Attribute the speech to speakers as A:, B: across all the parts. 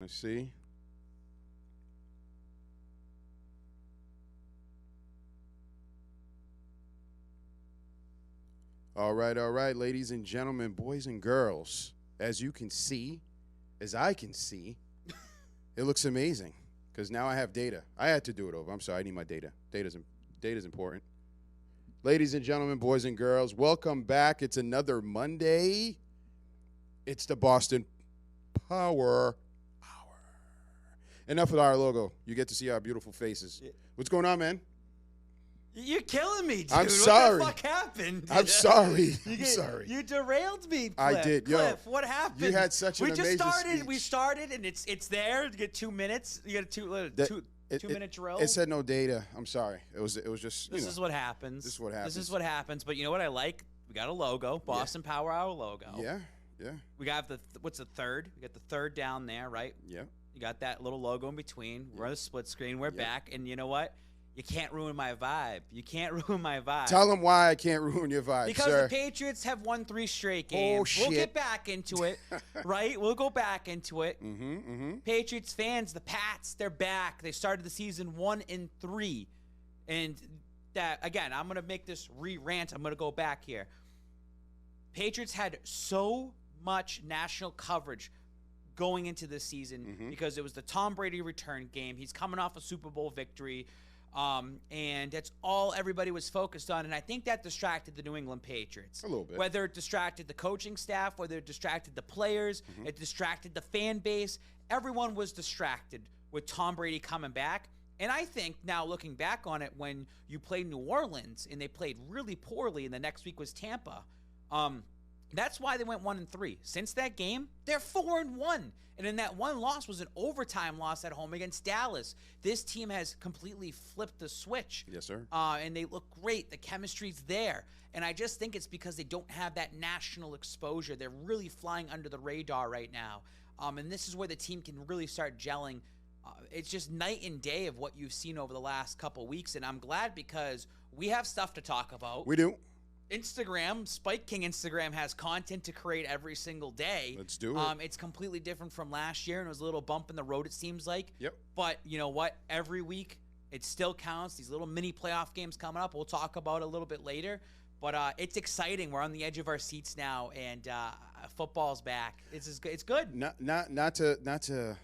A: Let's see. All right, ladies and gentlemen, boys and girls. As you can see, as I can see, it looks amazing because now I have data. I had to do it over. I'm sorry, I need my data. Data's important. Ladies and gentlemen, boys and girls, welcome back. It's another Monday. It's the Boston Power Hour. Enough with our logo. You get to see our beautiful faces. What's going on, man?
B: You're killing me, dude.
A: I'm sorry.
B: What the fuck happened?
A: I'm sorry. I'm sorry.
B: You derailed me, Cliff.
A: I did.
B: Cliff, what happened?
A: You had such an amazing speech.
B: We started, and it's there. You get 2 minutes. You get a 2 minute drill.
A: It said no data. I'm sorry. It was just.
B: This is what happens.
A: This is what happens.
B: This is what happens. But you know what I like? We got a logo, Boston Power Hour logo.
A: Yeah.
B: We got what's the third? We got the third down there, right?
A: Yeah.
B: You got that little logo in between. We're on the split screen. We're back, and you know what? You can't ruin my vibe. You can't ruin my vibe.
A: Tell them why I can't ruin your vibe,
B: because
A: sir.
B: the Patriots have won 3 straight games.
A: Oh, shit.
B: We'll get back into it, right? We'll go back into it. Patriots fans, the Pats, they're back. They started the season 1-3. And that, again, I'm going to make this rant. I'm going to go back here. Patriots had so much national coverage going into this season because it was the Tom Brady return game. He's coming off a Super Bowl victory. And that's all everybody was focused on. And I think that distracted the New England Patriots.
A: A little bit.
B: Whether it distracted the coaching staff, whether it distracted the players, it distracted the fan base. Everyone was distracted with Tom Brady coming back. And I think now looking back on it, when you played New Orleans and they played really poorly and the next week was Tampa, that's why they went 1-3. Since that game, they're 4-1. And in that one loss was an overtime loss at home against Dallas. This team has completely flipped the switch.
A: Yes, sir.
B: And they look great. The chemistry's there. And I just think it's because they don't have that national exposure. They're really flying under the radar right now. And this is where the team can really start gelling. It's just night and day of what you've seen over the last couple weeks. And I'm glad because we have stuff to talk about.
A: We do.
B: Instagram, Spike King Instagram has content to create every single day.
A: Let's do it.
B: It's completely different from last year, and it was a little bump in the road, it seems like.
A: Yep.
B: But you know what? Every week, it still counts. These little mini playoff games coming up. We'll talk about it a little bit later. But it's exciting. We're on the edge of our seats now, and football's back. It's good.
A: Not to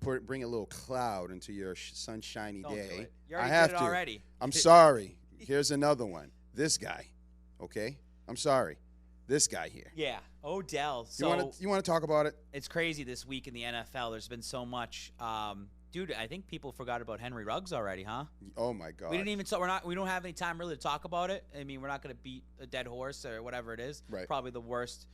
A: bring a little cloud into your sunshiny
B: Don't
A: day.
B: do it. You already
A: I have
B: did it
A: to.
B: already.
A: I'm sorry. Here's another one. This guy, okay? I'm sorry. This guy here.
B: Yeah, Odell.
A: So you want to talk about it?
B: It's crazy this week in the NFL. There's been so much. Dude, I think people forgot about Henry Ruggs already, huh?
A: Oh my God.
B: We didn't even. So we don't have any time really to talk about it. I mean, we're not going to beat a dead horse or whatever it is.
A: Right.
B: Probably the worst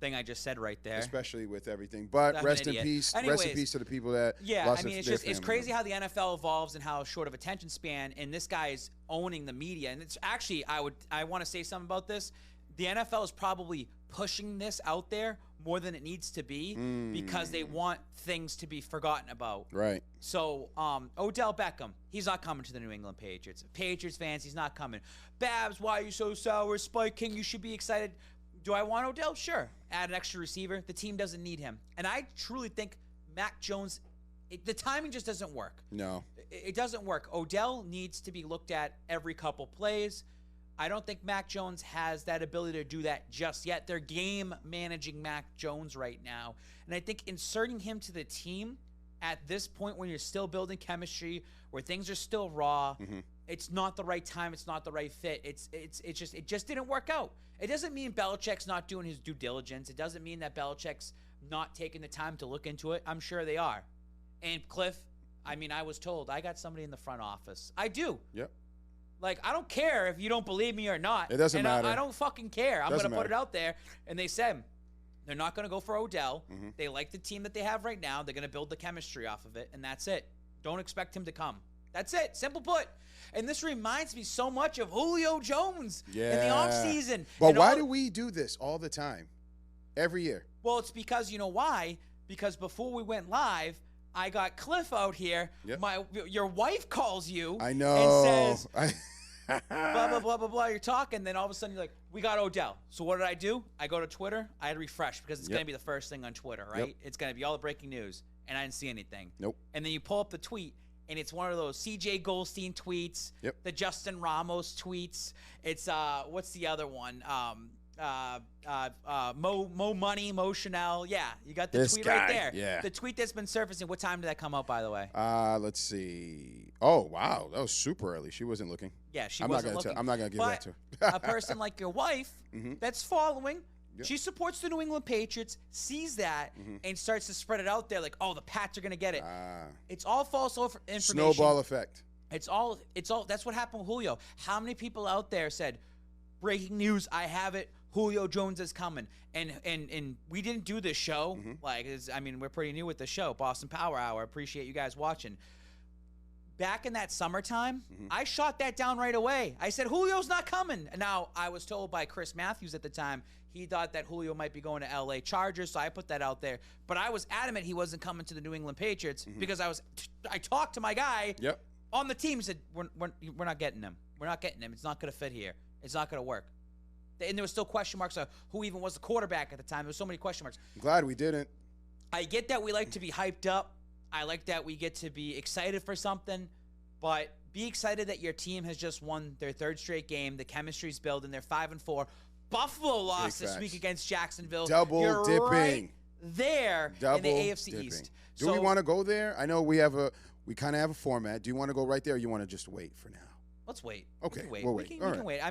B: thing I just said right there.
A: Especially with everything. But
B: I'm
A: rest
B: an
A: in
B: idiot.
A: peace.
B: Anyways,
A: rest in peace to the people that lost
B: it's crazy how the NFL evolves and how short of attention span, and this guy is owning the media. And it's actually, I want to say something about this. The NFL is probably pushing this out there more than it needs to be because they want things to be forgotten about.
A: Right.
B: So, Odell Beckham, he's not coming to the New England Patriots. Patriots fans, he's not coming. Babs, why are you so sour? Spike King, you should be excited. Do I want Odell? Sure. Add an extra receiver. The team doesn't need him. And I truly think Mac Jones, the timing just doesn't work.
A: No.
B: It doesn't work. Odell needs to be looked at every couple plays. I don't think Mac Jones has that ability to do that just yet. They're game managing Mac Jones right now. And I think inserting him to the team at this point when you're still building chemistry, where things are still raw, it's not the right time. It's not the right fit. It just didn't work out. It doesn't mean Belichick's not doing his due diligence. It doesn't mean that Belichick's not taking the time to look into it. I'm sure they are. And Cliff, I mean, I was told I got somebody in the front office. I do.
A: Yep.
B: Like, I don't care if you don't believe me or not.
A: It doesn't matter.
B: I don't fucking care. I'm going to put it out there. And they said they're not going to go for Odell. They like the team that they have right now. They're going to build the chemistry off of it, and that's it. Don't expect him to come. That's it. Simple put. And this reminds me so much of Julio Jones in the offseason.
A: But why do we do this all the time? Every year?
B: Well, it's because, you know why? Because before we went live, I got Cliff out here.
A: Yep.
B: Your wife calls you.
A: I know.
B: And says, blah, blah, blah, blah, blah. You're talking, then all of a sudden you're like, we got Odell. So what did I do? I go to Twitter. I had to refresh because it's going to be the first thing on Twitter, right? It's going to be all the breaking news, and I didn't see anything.
A: Nope.
B: And then you pull up the tweet, and it's one of those C.J. Goldstein tweets, the Justin Ramos tweets. It's, what's the other one? Mo Money, Mo Chanel. Yeah, you got the tweet right there.
A: Yeah.
B: The tweet that's been surfacing. What time did that come out, by the way?
A: Let's see. Oh, wow. That was super early. She wasn't looking.
B: Yeah, she wasn't looking.
A: I'm not going to give that to
B: her. A person like your wife that's following, she supports the New England Patriots, sees that, and starts to spread it out there like, oh, the Pats are going to get it. It's all false information.
A: Snowball effect.
B: It's all. That's what happened with Julio. How many people out there said, breaking news, I have it, Julio Jones is coming. And we didn't do this show. We're pretty new with the show, Boston Power Hour. Appreciate you guys watching. Back in that summertime, I shot that down right away. I said, Julio's not coming. And now, I was told by Chris Matthews at the time, he thought that Julio might be going to L.A. Chargers, so I put that out there. But I was adamant he wasn't coming to the New England Patriots because I talked to my guy on the team. He said, we're not getting him. We're not getting him. It's not going to fit here. It's not going to work. And there was still question marks on who even was the quarterback at the time. There was so many question marks.
A: I'm glad we didn't.
B: I get that we like to be hyped up. I like that we get to be excited for something. But be excited that your team has just won their third straight game. The chemistry's building. They're 5-4. Buffalo lost this week against Jacksonville.
A: Double dipping.
B: Right there in the AFC East.
A: Do we want to go there? I know we kind of have a format. Do you want to go right there or you want to just wait for now?
B: Let's wait.
A: Okay,
B: we'll wait. We can wait.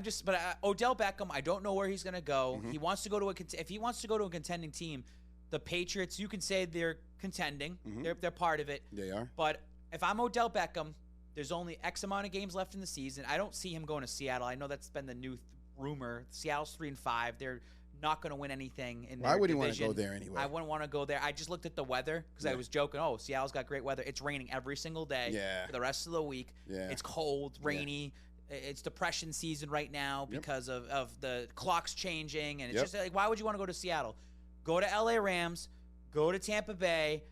B: Odell Beckham, I don't know where he's going to go. He wants to go to if he wants to go to a contending team, the Patriots, you can say they're contending. They're part of it.
A: They are.
B: But if I'm Odell Beckham, there's only X amount of games left in the season. I don't see him going to Seattle. I know that's been the new rumor. Seattle's 3-5. They're not going to win anything in their
A: Why would
B: division.
A: he want to go there anyway?
B: I wouldn't want to go there. I just looked at the weather because I was joking. Oh, Seattle's got great weather. It's raining every single day for the rest of the week.
A: Yeah.
B: It's cold, rainy. It's depression season right now because of the clocks changing. And it's just like, why would you want to go to Seattle? Go to LA Rams. Go to Tampa Bay.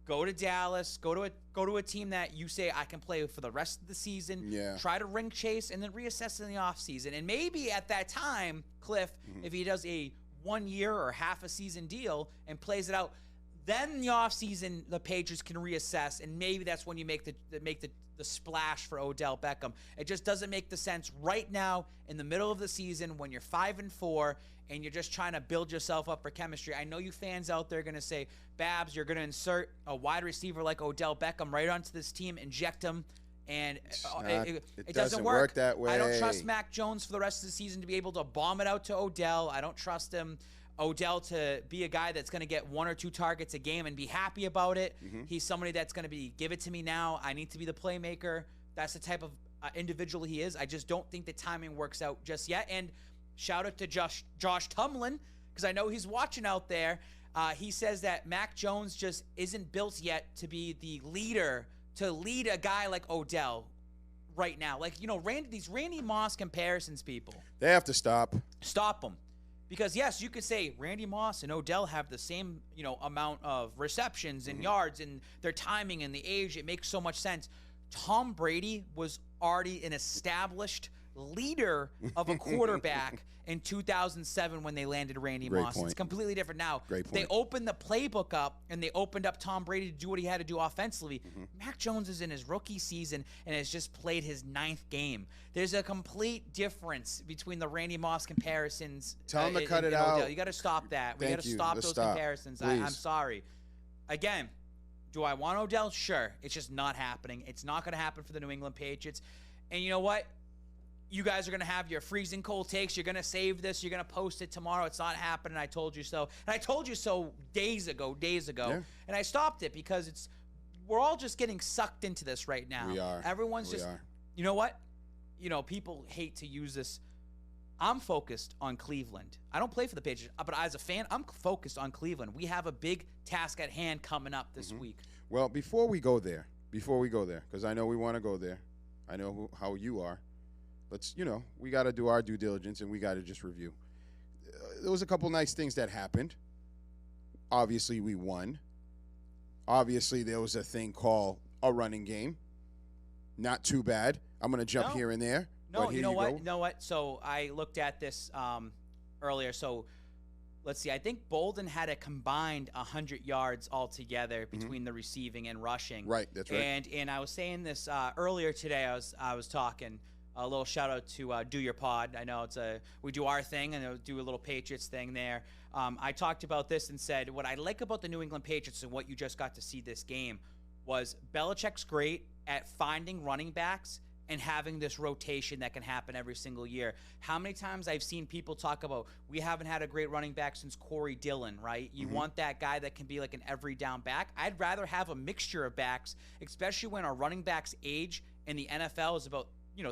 B: Go to Dallas. Go to a team that you say I can play for the rest of the season.
A: Yeah.
B: Try to ring chase and then reassess in the offseason. And maybe at that time, Cliff, if he does a 1 year or half a season deal and plays it out, then in the offseason the Patriots can reassess, and maybe that's when you make the splash for Odell Beckham. It just doesn't make the sense right now in the middle of the season when you're 5-4 and you're just trying to build yourself up for chemistry. I know you fans out there are going to say, Babs, you're going to insert a wide receiver like Odell Beckham right onto this team, inject him, and it doesn't work
A: that way.
B: I don't trust Mac Jones for the rest of the season to be able to bomb it out to Odell. I don't trust Odell to be a guy that's going to get 1 or 2 targets a game and be happy about it. He's somebody that's going to be, give it to me now. I need to be the playmaker. That's the type of individual he is. I just don't think the timing works out just yet. And shout out to Josh Tumlin, because I know he's watching out there. He says that Mac Jones just isn't built yet to be the leader, to lead a guy like Odell right now. Like, these Randy Moss comparisons, people.
A: They have to stop.
B: Stop them. Because, yes, you could say Randy Moss and Odell have the same, amount of receptions and yards and their timing and the age. It makes so much sense. Tom Brady was already an established leader of a quarterback in 2007 when they landed Randy Moss. It's completely different now. They opened the playbook up, and they opened up Tom Brady to do what he had to do offensively. Mac Jones is in his rookie season and has just played his 9th game. There's a complete difference between the Randy Moss comparisons.
A: Tell him to cut it out.
B: You got to stop that. We got to stop those comparisons. I'm sorry. Again, do I want Odell? Sure. It's just not happening. It's not going to happen for the New England Patriots. And you know what? You guys are going to have your freezing cold takes. You're going to save this. You're going to post it tomorrow. It's not happening. I told you so. And I told you so days ago. Yeah. And I stopped it because we're all just getting sucked into this right now.
A: We are.
B: Everyone's you know what? People hate to use this. I'm focused on Cleveland. I don't play for the Patriots, but as a fan, I'm focused on Cleveland. We have a big task at hand coming up this week.
A: Well, before we go there, because I know we want to go there. I know how you are. Let's, we got to do our due diligence, and we got to just review. There was a couple nice things that happened. Obviously, we won. Obviously, there was a thing called a running game. Not too bad. I'm going to jump here and there.
B: No,
A: But
B: you know
A: here
B: what?
A: go.
B: You know what? So I looked at this earlier. So let's see. I think Bolden had a combined 100 yards altogether between the receiving and rushing.
A: Right, that's right.
B: And I was saying this earlier today. I was talking. A little shout out to Do Your Pod. I know we do our thing and do a little Patriots thing there. I talked about this and said what I like about the New England Patriots and what you just got to see this game was Belichick's great at finding running backs and having this rotation that can happen every single year. How many times I've seen people talk about we haven't had a great running back since Corey Dillon, right? You want that guy that can be like an every down back. I'd rather have a mixture of backs, especially when our running backs age in the NFL is about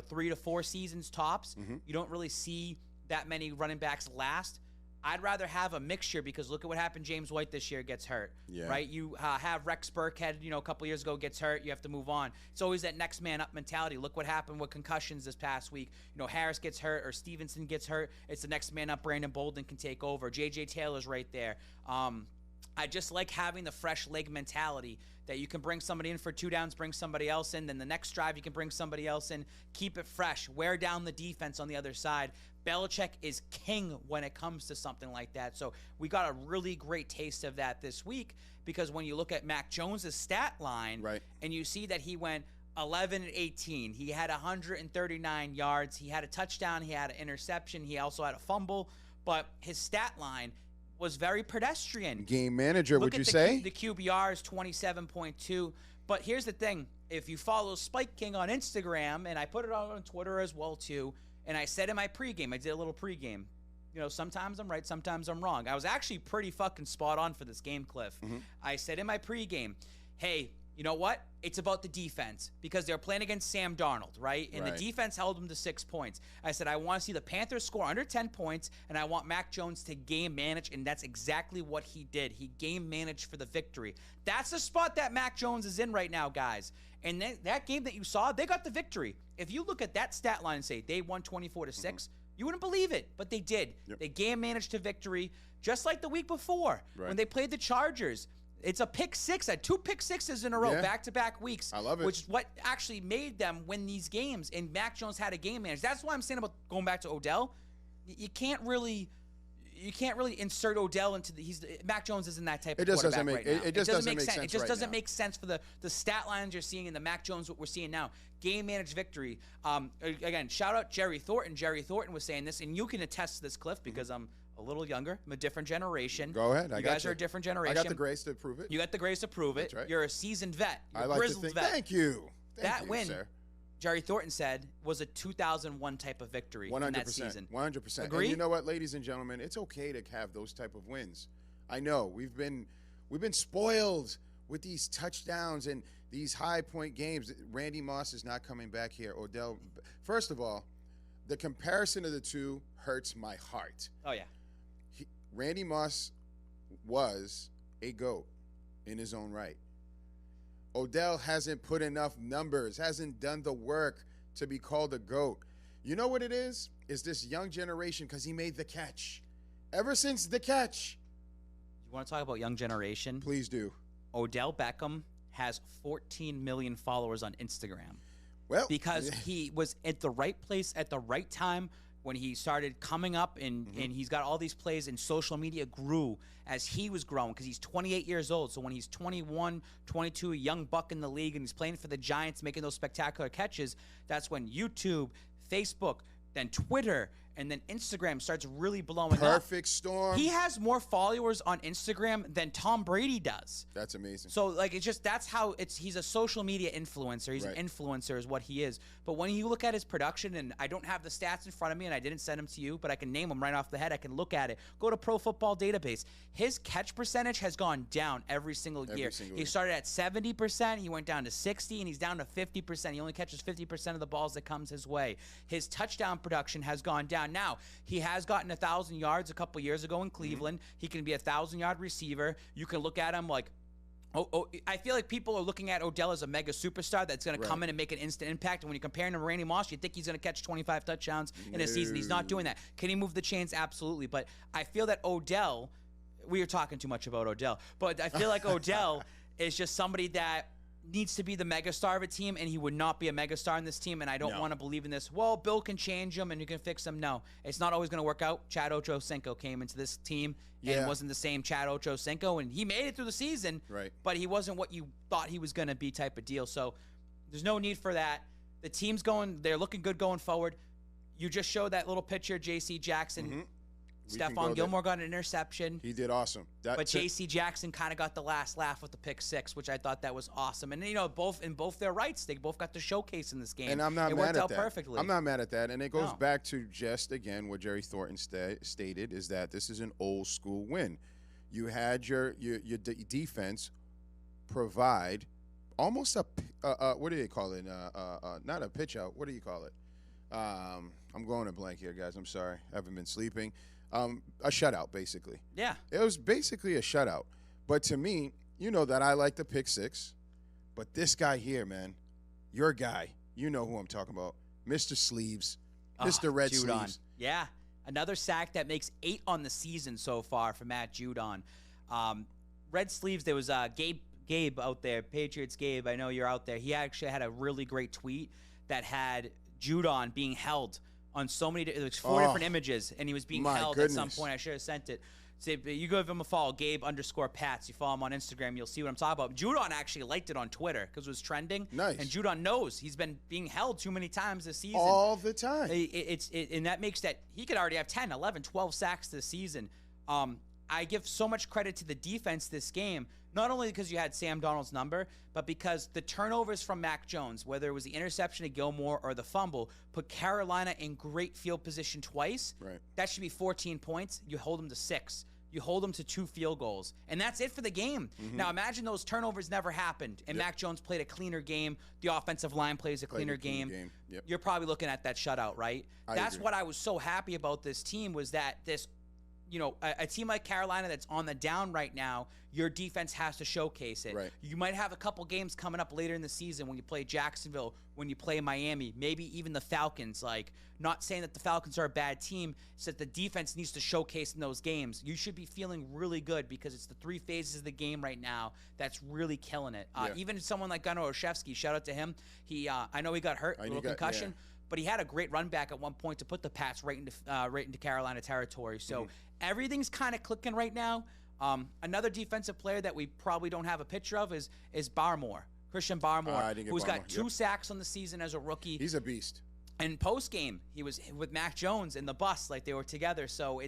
B: 3 to 4 seasons tops. You don't really see that many running backs last. I'd rather have a mixture because look at what happened. James White this year gets hurt, right? You have Rex Burkhead, a couple years ago gets hurt. You have to move on. It's always that next man up mentality. Look what happened with concussions this past week. Harris gets hurt or Stevenson gets hurt. It's the next man up. Brandon Bolden can take over. J.J. Taylor's right there. I just like having the fresh leg mentality that you can bring somebody in for 2 downs, bring somebody else in, then the next drive you can bring somebody else in, keep it fresh, wear down the defense on the other side. Belichick is king when it comes to something like that. So we got a really great taste of that this week because when you look at Mac Jones' stat line and you see that he went 11 and 18, he had 139 yards, he had a touchdown, he had an interception, he also had a fumble, but his stat line was very pedestrian.
A: Game manager, would you say?
B: The QBR is 27.2. But here's the thing. If you follow Spike King on Instagram, and I put it on Twitter as well, too, and I said in my pregame, I did a little pregame. Sometimes I'm right, sometimes I'm wrong. I was actually pretty fucking spot on for this game, Cliff. I said in my pregame, hey, you know what? It's about the defense because they're playing against Sam Darnold, right? And the defense held them to 6 points. I said, I want to see the Panthers score under 10 points, and I want Mac Jones to game manage, and that's exactly what he did. He game managed for the victory. That's the spot that Mac Jones is in right now, guys. And that game that you saw, they got the victory. If you look at that stat line and say they won 24-6, you wouldn't believe it, but they did. They game managed to victory, just like the week before when they played the Chargers. It's a pick six. I had 2 pick sixes in a row, back-to-back weeks.
A: I love it.
B: Which is what actually made them win these games. And Mac Jones had a game manager. That's why I'm saying about going back to Odell. You can't really insert Odell into Mac Jones isn't that type of quarterback right now.
A: It just doesn't make sense.
B: It just doesn't make sense for the stat lines you're seeing in the Mac Jones what we're seeing now. Game managed victory. Again, shout out Jerry Thornton. Jerry Thornton was saying this, and you can attest to this, Cliff, because I'm a little younger. I'm a different generation.
A: Go ahead.
B: You guys are a different generation.
A: I got the grace to prove it.
B: You got the grace to prove it.
A: That's right.
B: You're a seasoned vet. You're
A: I
B: a
A: like
B: grizzled
A: to think.
B: vet.
A: Thank you.
B: That win,
A: sir.
B: Jerry Thornton said, was a 2001 type of victory
A: 100%,
B: in that season.
A: 100%.
B: Agree?
A: And you know what, ladies and gentlemen, it's okay to have those type of wins. I know we've been spoiled with these touchdowns and these high point games. Randy Moss is not coming back here. Odell. First of all, the comparison of the two hurts my heart.
B: Oh yeah.
A: Randy Moss was a GOAT in his own right. Odell hasn't put enough numbers, hasn't done the work to be called a GOAT. You know what it is? It's this young generation because he made the catch. Ever since the catch.
B: You want to talk about young generation?
A: Please do.
B: Odell Beckham has 14 million followers on Instagram.
A: Well,
B: because he was at the right place at the right time when he started coming up and he's got all these plays and social media grew as he was growing because he's 28 years old. So when he's 21, 22, a young buck in the league and he's playing for the Giants making those spectacular catches, that's when YouTube, Facebook, then Twitter, and then Instagram starts really blowing up.
A: Perfect storm.
B: He has more followers on Instagram than Tom Brady does.
A: That's amazing.
B: So, like, it's just that's how he's a social media influencer. He's an influencer is what he is. But when you look at his production, and I don't have the stats in front of me, and I didn't send them to you, but I can name them right off the head. I can look at it. Go to Pro Football Database. His catch percentage has gone down every single year. He started at 70%. He went down to 60%, and he's down to 50%. He only catches 50% of the balls that comes his way. His touchdown production has gone down. Now, he has gotten 1,000 yards a couple years ago in Cleveland. He can be a 1,000-yard receiver. You can look at him like, I feel like people are looking at Odell as a mega superstar that's going to come in and make an instant impact. And when you're comparing him to Randy Moss, you think he's going to catch 25 touchdowns in a season. He's not doing that. Can he move the chains? Absolutely. But I feel that Odell, we are talking too much about Odell, but I feel like Odell is just somebody that needs to be the megastar of a team, and he would not be a megastar in this team, and I don't want to believe in this. Well, Bill can change him, and you can fix him. No, it's not always going to work out. Chad Ochocinco came into this team and wasn't the same Chad Ochocinco, and he made it through the season, but he wasn't what you thought he was going to be type of deal. So there's no need for that. The team's they're looking good going forward. You just showed that little picture, J.C. Jackson. Stephon Gilmore got an interception.
A: He did awesome.
B: But J.C. Jackson kind of got the last laugh with the pick six, which I thought that was awesome. And, both their rights, they both got the showcase in this game.
A: And I'm not mad at that.
B: It worked out perfectly.
A: I'm not mad at that. And it goes back to just, again, what Jerry Thornton stated, is that this is an old-school win. You had your defense provide almost what do you call it? Not a pitch out. What do you call it? I'm going to blank here, guys. I'm sorry. I haven't been sleeping. A shutout, basically.
B: Yeah.
A: It was basically a shutout. But to me, you know that I like the pick six. But this guy here, man, your guy, you know who I'm talking about, Mr. Sleeves, Mr. Red
B: Judon.
A: Sleeves.
B: Yeah. Another sack that makes 8 on the season so far for Matt Judon. Red Sleeves, there was Gabe out there, Patriots Gabe. I know you're out there. He actually had a really great tweet that had Judon being held on so many, there's 4 different images, and he was being held at some point. I should have sent it. So you give him a follow, Gabe_Pats. You follow him on Instagram, you'll see what I'm talking about. Judon actually liked it on Twitter because it was trending.
A: Nice.
B: And Judon knows he's been being held too many times this season.
A: All the time.
B: And that makes that he could already have 10, 11, 12 sacks this season. I give so much credit to the defense this game, not only because you had Sam Darnold's number, but because the turnovers from Mac Jones, whether it was the interception of Gilmore or the fumble, put Carolina in great field position twice.
A: Right.
B: That should be 14 points. You hold them to 6. You hold them to 2 field goals. And that's it for the game. Now, imagine those turnovers never happened, and Mac Jones played a cleaner game. The offensive line plays a cleaner game.
A: Yep.
B: You're probably looking at that shutout, right? That's what I was so happy about this team, was that this – a team like Carolina that's on the down right now, your defense has to showcase it.
A: Right.
B: You might have a couple games coming up later in the season when you play Jacksonville, when you play Miami, maybe even the Falcons. Like, not saying that the Falcons are a bad team, it's that the defense needs to showcase in those games. You should be feeling really good because it's the 3 phases of the game right now that's really killing it. Even someone like Gunnar Olszewski, shout out to him. I know he got hurt, a little concussion. But he had a great run back at one point to put the Pats right into Carolina territory. So everything's kind of clicking right now. Another defensive player that we probably don't have a picture of is Barmore, Christian Barmore, who's got 2 sacks on the season as a rookie.
A: He's a beast.
B: And post game, he was with Mac Jones in the bus, like they were together. So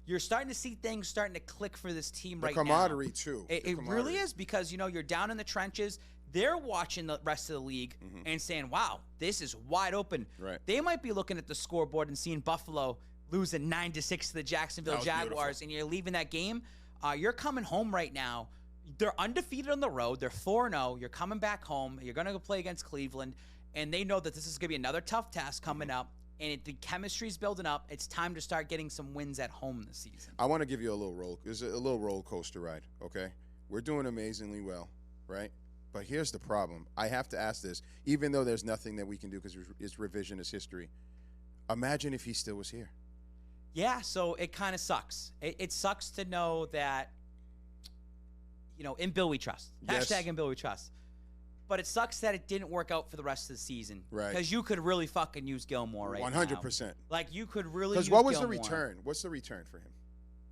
B: you're starting to see things starting to click for this team right now.
A: The camaraderie too.
B: It really is, because you're down in the trenches. They're watching the rest of the league and saying, wow, this is wide open.
A: Right.
B: They might be looking at the scoreboard and seeing Buffalo losing 9-6 to the Jacksonville Jaguars, and you're leaving that game. You're coming home right now. They're undefeated on the road. They're 4-0. You're coming back home. You're going to go play against Cleveland, and they know that this is going to be another tough task coming up, and the chemistry's building up. It's time to start getting some wins at home this season.
A: I want to give you a little roller coaster ride, okay? We're doing amazingly well, right? But here's the problem. I have to ask this, even though there's nothing that we can do because it's revisionist history. Imagine if he still was here.
B: Yeah, so it kind of sucks. It sucks to know that, in Bill we trust.
A: Yes.
B: Hashtag in Bill we trust. But it sucks that it didn't work out for the rest of the season.
A: Right.
B: Because you could really fucking use Gilmore right
A: 100%.
B: now. Like, you could really use
A: Gilmore. Because what was
B: Gilmore.
A: the return? What's the return for him?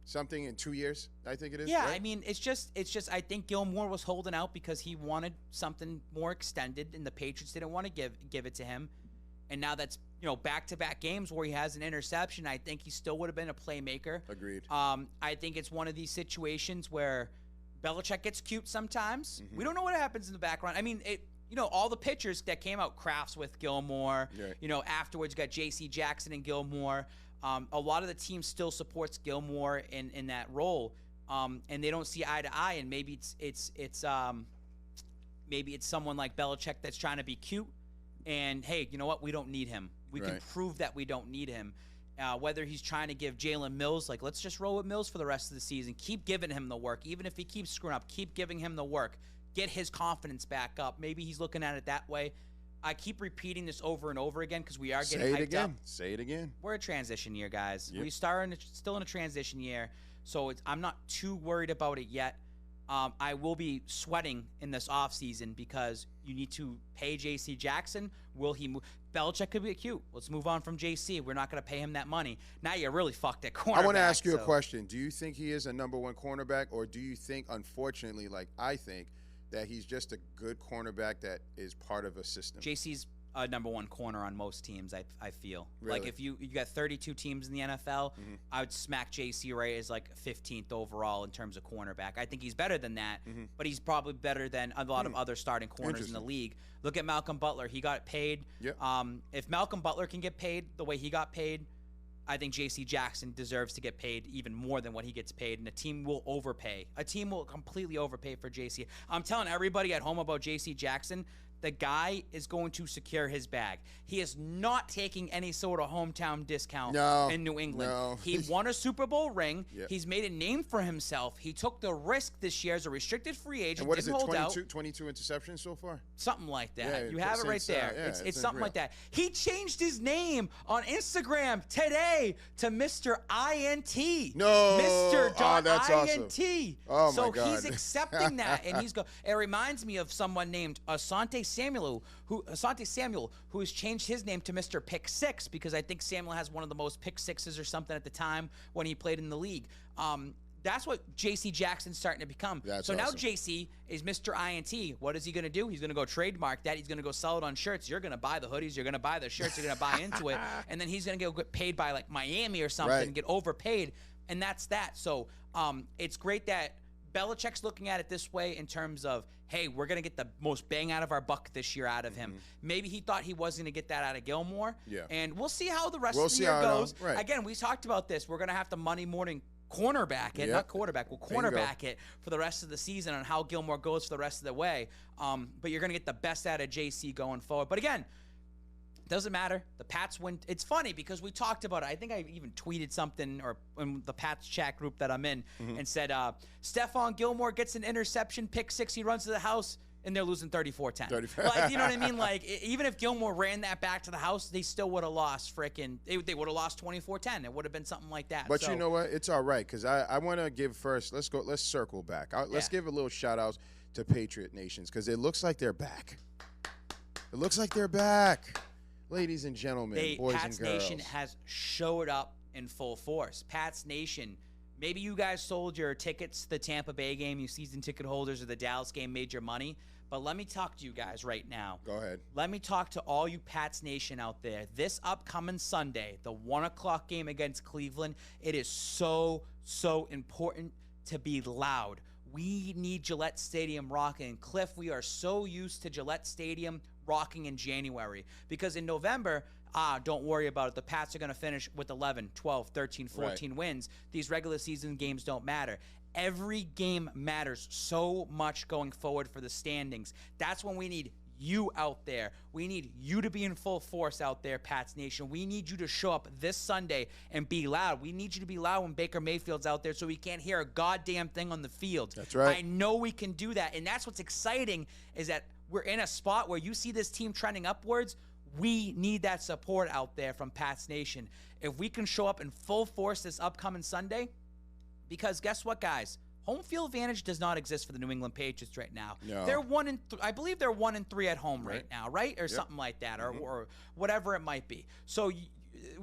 A: Something in 2 years, I think it is.
B: Yeah,
A: right?
B: I mean, it's just. I think Gilmore was holding out because he wanted something more extended, and the Patriots didn't want to give it to him. And now that's back-to-back games where he has an interception. I think he still would have been a playmaker.
A: Agreed.
B: I think it's one of these situations where Belichick gets cute sometimes. We don't know what happens in the background. I mean, all the pictures that came out, Crafts with Gilmore. Right. Afterwards, got J.C. Jackson and Gilmore. A lot of the team still supports Gilmore in that role, and they don't see eye to eye. And maybe it's someone like Belichick that's trying to be cute. And hey, you know what? We don't need him. We can prove that we don't need him. Whether he's trying to give Jalen Mills, like, let's just roll with Mills for the rest of the season. Keep giving him the work, even if he keeps screwing up. Keep giving him the work. Get his confidence back up. Maybe he's looking at it that way. I keep repeating this over and over again because we are getting hyped up.
A: Say it again.
B: We're a transition year, guys.
A: Yep.
B: We still in a transition year, so I'm not too worried about it yet. I will be sweating in this offseason because you need to pay J.C. Jackson. Will he move? Belichick could be cute. Let's move on from J.C. We're not going to pay him that money. Now you're really fucked at cornerback.
A: I want to ask you a question. Do you think he is a number one cornerback, or do you think, unfortunately, like I think, that he's just a good cornerback that is part of a system?
B: J.C.'s a number one corner on most teams, I feel.
A: Really?
B: Like, if you got 32 teams in the NFL, I would smack J.C. right as like 15th overall in terms of cornerback. I think he's better than that, but he's probably better than a lot of other starting corners in the league. Look at Malcolm Butler. He got paid.
A: Yep.
B: If Malcolm Butler can get paid the way he got paid, I think J.C. Jackson deserves to get paid even more than what he gets paid, and a team will overpay. A team will completely overpay for J.C. I'm telling everybody at home about J.C. Jackson. The guy is going to secure his bag. He is not taking any sort of hometown discount in New England.
A: No.
B: He won a Super Bowl ring.
A: Yep.
B: He's made a name for himself. He took the risk this year as a restricted free agent.
A: And what is
B: didn't
A: it,
B: hold
A: 22 interceptions so far?
B: Something like that.
A: Yeah,
B: you have it right there. It's something like that. He changed his name on Instagram today to Mr. INT.
A: No.
B: Mr.
A: That's
B: INT.
A: awesome. Oh, my
B: so
A: God.
B: he's accepting that, and he's it reminds me of someone named Asante Samuel, who has changed his name to Mr. Pick Six, because I think Samuel has one of the most pick sixes or something at the time when he played in the league. That's what J.C. Jackson's starting to become.
A: That's
B: so
A: awesome.
B: Now J.C. is Mr. INT. What is he going to do? He's going to go trademark that. He's going to go sell it on shirts. You're going to buy the hoodies. You're going to buy the shirts. You're going to buy into it. And then he's going to get paid by like Miami or something and get overpaid. And that's that. So it's great that Belichick's looking at it this way in terms of, hey, we're going to get the most bang out of our buck this year out of him. Maybe he thought he wasn't going to get that out of Gilmore.
A: Yeah.
B: And we'll see how the rest of the year goes.
A: Right.
B: Again, we talked about this. We're going to have to Monday morning cornerback it, not quarterback. We'll cornerback it for the rest of the season on how Gilmore goes for the rest of the way. But you're going to get the best out of JC going forward. But again, doesn't matter. The Pats win. It's funny because we talked about it. I think I even tweeted something or in the Pats chat group that I'm in and said, Stephon Gilmore gets an interception, pick six, he runs to the house, and they're losing 34-10. Like, you know what I mean? Like, even if Gilmore ran that back to the house, they still would have lost they would have lost 24-10. It would have been something like that.
A: But you know what? It's all right, because I want to give first, let's circle back. Let's give a little shout-out to Patriot Nations, because it looks like they're back. It looks like they're back. Ladies and gentlemen, boys
B: Pats
A: and girls.
B: Nation has showed up in full force. Pats Nation, maybe you guys sold your tickets to the Tampa Bay game, you season ticket holders, or the Dallas game made your money. But let me talk to you guys right now.
A: Go ahead.
B: Let me talk to all you Pats Nation out there. This upcoming Sunday, the 1 o'clock game against Cleveland, it is so, so important to be loud. We need Gillette Stadium rocking. Cliff, we are so used to Gillette Stadium rocking in January, because in November, don't worry about it. The Pats are going to finish with 11, 12, 13, 14 wins. These regular season games don't matter. Every game matters so much going forward for the standings. That's when we need you out there. We need you to be in full force out there, Pats Nation. We need you to show up this Sunday and be loud. We need you to be loud when Baker Mayfield's out there so we can't hear a goddamn thing on the field.
A: That's right.
B: I know we can do that, and that's what's exciting, is that we're in a spot where you see this team trending upwards. We need that support out there from Pats Nation. If we can show up in full force this upcoming Sunday, because guess what, guys? Home field advantage does not exist for the New England Patriots right now.
A: No.
B: They're I believe they're 1-3 at home right now, right? Or something like that, or whatever it might be. So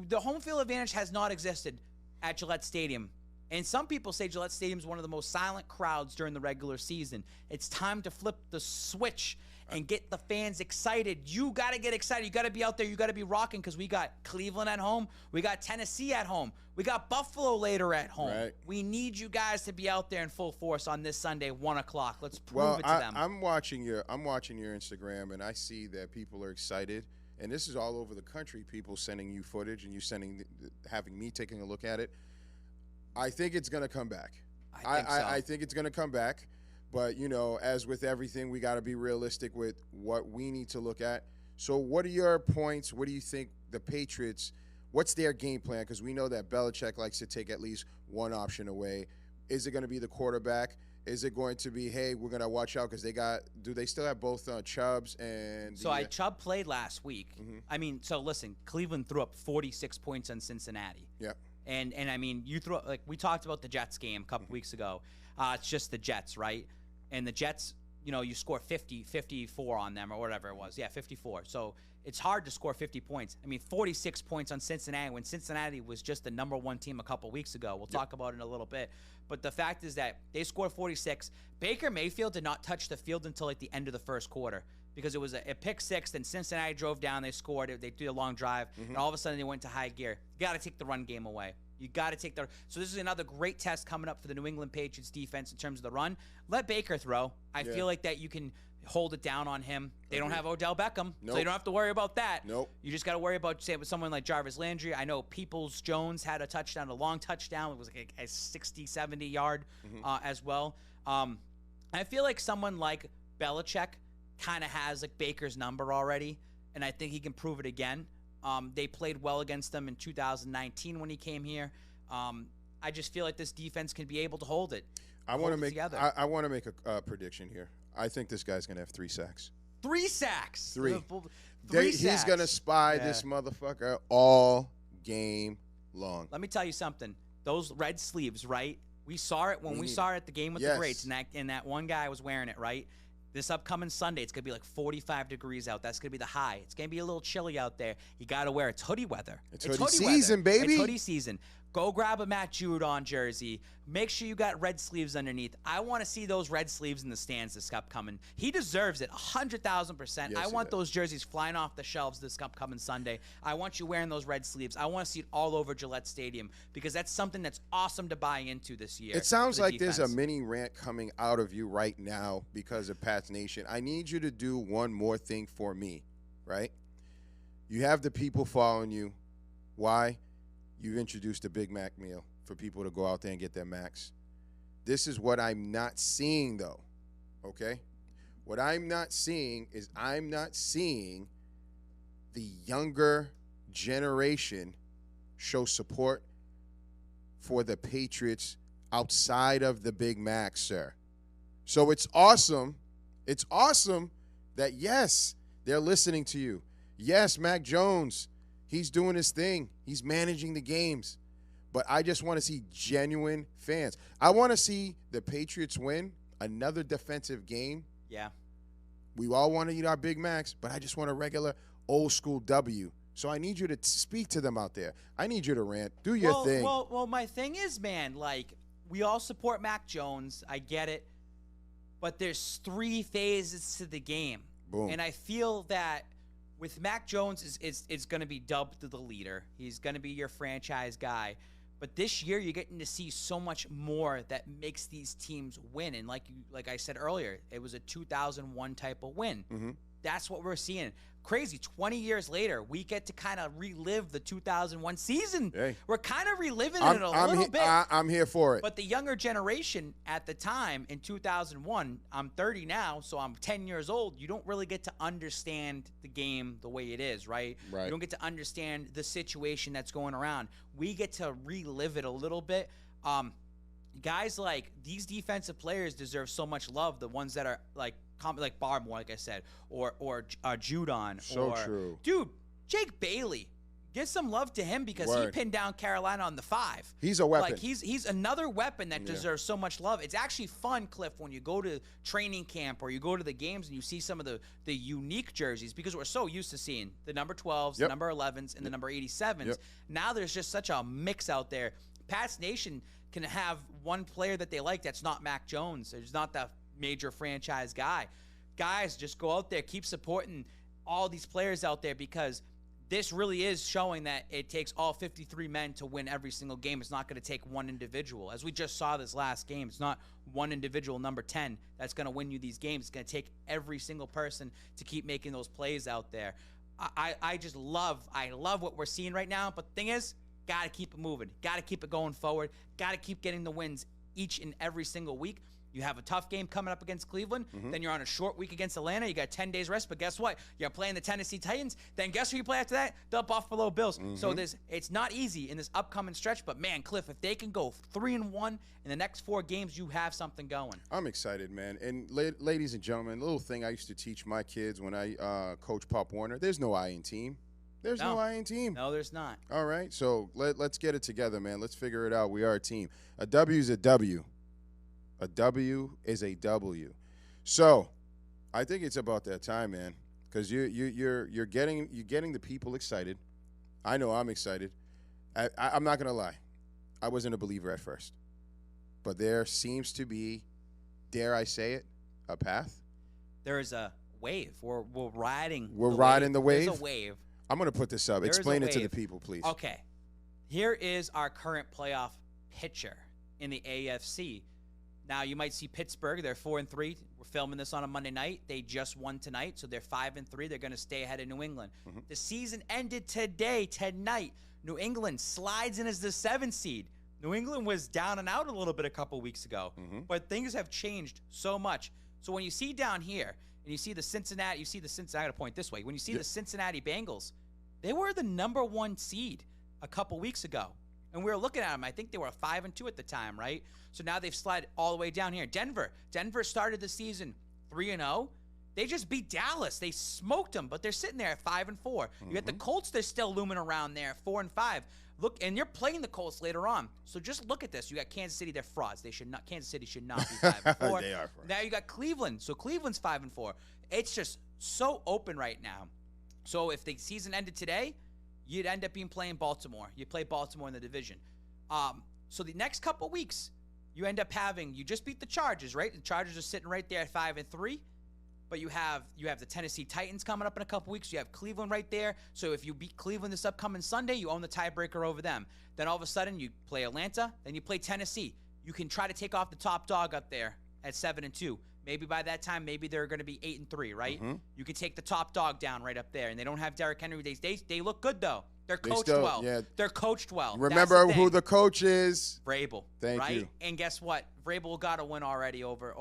B: the home field advantage has not existed at Gillette Stadium. And some people say Gillette Stadium is one of the most silent crowds during the regular season. It's time to flip the switch and get the fans excited. You got to get excited. You got to be out there. You got to be rocking, because we got Cleveland at home. We got Tennessee at home. We got Buffalo later at home.
A: Right.
B: We need you guys to be out there in full force on this Sunday, 1 o'clock. Let's prove it to them.
A: I'm watching your Instagram, and I see that people are excited. And this is all over the country, people sending you footage and you having me taking a look at it. I think it's going to come back. I think it's going to come back. But, you know, as with everything, we got to be realistic with what we need to look at. So what are your points? What do you think the Patriots, what's their game plan? Because we know that Belichick likes to take at least one option away. Is it going to be the quarterback? Is it going to be, hey, we're going to watch out because do they still have both Chubbs and
B: Chubb played last week. I mean, so listen, Cleveland threw up 46 points on Cincinnati.
A: Yeah.
B: And I mean, we talked about the Jets game a couple weeks ago. It's just the Jets, right? and the Jets, you score 54 on them or whatever it was. Yeah, 54. So it's hard to score 50 points. I mean, 46 points on Cincinnati when Cincinnati was just the number 1 team a couple weeks ago. We'll talk about it in a little bit. But the fact is that they scored 46. Baker Mayfield did not touch the field until like the end of the first quarter because it was a pick six. Then Cincinnati drove down. They scored. They did a long drive. And all of a sudden they went to high gear. You got to take the run game away. You got to take the. So this is another great test coming up for the New England Patriots defense in terms of the run. Let Baker throw. I feel like that you can hold it down on him. They don't have Odell Beckham, so you don't have to worry about that.
A: Nope.
B: You just got to worry about, say, with someone like Jarvis Landry. I know Peoples-Jones had a touchdown, a long touchdown. It was like a 60, 70-yard as well. I feel like someone like Belichick kind of has like Baker's number already, and I think he can prove it again. They played well against them in 2019 when he came here. I just feel like this defense can be able to hold it.
A: I want to make a prediction here. I think this guy's gonna have 3 sacks.
B: 3 sacks.
A: 3.
B: Sacks.
A: He's gonna spy this motherfucker all game long.
B: Let me tell you something. Those red sleeves, right? We saw it when we saw it at the game with the Greats, and that one guy was wearing it, right? This upcoming Sunday, it's going to be like 45 degrees out. That's going to be the high. It's going to be a little chilly out there. You got to wear it. It's hoodie weather.
A: It's hoodie season, baby.
B: It's hoodie season. Go grab a Matt Judon jersey. Make sure you got red sleeves underneath. I want to see those red sleeves in the stands this upcoming. He deserves it 100,000%. I want those jerseys flying off the shelves this upcoming Sunday. I want you wearing those red sleeves. I want to see it all over Gillette Stadium because that's something that's awesome to buy into this year.
A: It sounds like there's a mini rant coming out of you right now because of Pats Nation. I need you to do one more thing for me, right? You have the people following you. Why? You've introduced a Big Mac meal for people to go out there and get their Macs. This is what I'm not seeing, though, okay? What I'm not seeing is I'm not seeing the younger generation show support for the Patriots outside of the Big Mac, sir. So it's awesome. It's awesome that, yes, they're listening to you. Yes, Mac Jones, he's doing his thing. He's managing the games. But I just want to see genuine fans. I want to see the Patriots win another defensive game.
B: Yeah.
A: We all want to eat our Big Macs, but I just want a regular old-school W. So I need you to speak to them out there. I need you to rant. Do your thing.
B: Well, my thing is, man, like, we all support Mac Jones. I get it. But there's 3 phases to the game.
A: Boom.
B: And I feel that with Mac Jones is going to be dubbed the leader. He's going to be your franchise guy. But this year you're getting to see so much more that makes these teams win. And like I said earlier, it was a 2001 type of win. That's what we're seeing. Crazy. 20 years later, we get to kind of relive the 2001 season.
A: Hey.
B: We're kind of reliving it a little bit.
A: I'm here for it.
B: But the younger generation at the time in 2001, I'm 30 now, so I'm 10 years old. You don't really get to understand the game the way it is, right?
A: Right.
B: You don't get to understand the situation that's going around. We get to relive it a little bit. Guys like these defensive players deserve so much love. The ones that are like Barmore, like I said, or Judon.
A: So true.
B: Dude, Jake Bailey. Give some love to him because he pinned down Carolina on the 5.
A: He's a weapon.
B: Like he's another weapon that deserves so much love. It's actually fun, Cliff, when you go to training camp or you go to the games and you see some of the unique jerseys because we're so used to seeing the number 12s, the number 11s, and the number 87s. Now there's just such a mix out there. Pats Nation can have one player that they like that's not Mac Jones. There's not that major franchise guy. Guys, just go out there, keep supporting all these players out there because this really is showing that it takes all 53 men to win every single game. It's not going to take one individual. As we just saw this last game, it's not one individual, number 10, that's going to win you these games. It's going to take every single person to keep making those plays out there. I love what we're seeing right now. But the thing is, got to keep it moving. Got to keep it going forward. Got to keep getting the wins each and every single week. You have a tough game coming up against Cleveland. Then you're on a short week against Atlanta. You got 10 days rest. But guess what? You're playing the Tennessee Titans. Then guess who you play after that? The Buffalo Bills. So it's not easy in this upcoming stretch. But, man, Cliff, if they can go 3-1 in the next 4 games, you have something going.
A: I'm excited, man. And ladies and gentlemen, a little thing I used to teach my kids when I coach Pop Warner, there's no I in team. There's no I in team.
B: No, there's not.
A: All right, so let's get it together, man. Let's figure it out. We are a team. A W is a W. A W is a W. So, I think it's about that time, man, because you're getting the people excited. I know I'm excited. I'm not gonna lie, I wasn't a believer at first, but there seems to be, dare I say it, a path.
B: There is a wave. We're riding.
A: We're riding the wave.
B: There's a wave.
A: I'm gonna put this up. Explain it to the people, please.
B: Okay. Here is our current playoff picture in the AFC. Now you might see Pittsburgh. They're 4-3. We're filming this on a Monday night. They just won tonight, so they're 5-3. They're going to stay ahead of New England. Mm-hmm. The season ended tonight. New England slides in as the 7th seed. New England was down and out a little bit a couple weeks ago, but things have changed so much. So when you see down here and you see the Cincinnati, I got to point this way. When you see the Cincinnati Bengals, they were the number 1 seed a couple weeks ago. And we were looking at them. I think they were 5-2 at the time, right? So now they've slid all the way down here. Denver started the season 3-0. They just beat Dallas. They smoked them, but they're sitting there at 5-4. You got the Colts. They're still looming around there, 4-5. Look, and you're playing the Colts later on. So just look at this. You got Kansas City. They're frauds. Kansas City should not be 5-4.
A: They are frauds.
B: Now you got Cleveland. So Cleveland's 5-4. It's just so open right now. So if the season ended today, you'd end up playing Baltimore. You play Baltimore in the division. So the next couple weeks, you end up you just beat the Chargers, right? The Chargers are sitting right there at 5-3. But you have the Tennessee Titans coming up in a couple weeks. You have Cleveland right there. So if you beat Cleveland this upcoming Sunday, you own the tiebreaker over them. Then all of a sudden you play Atlanta. Then you play Tennessee. You can try to take off the top dog up there at 7-2. Maybe by that time, maybe they're going to be 8-3, right? You can take the top dog down right up there, and they don't have Derrick Henry. They look good though. They're coached well. Yeah. They're coached well.
A: Remember who the coach is?
B: Vrabel.
A: Thank you.
B: And guess what? Vrabel got a win already over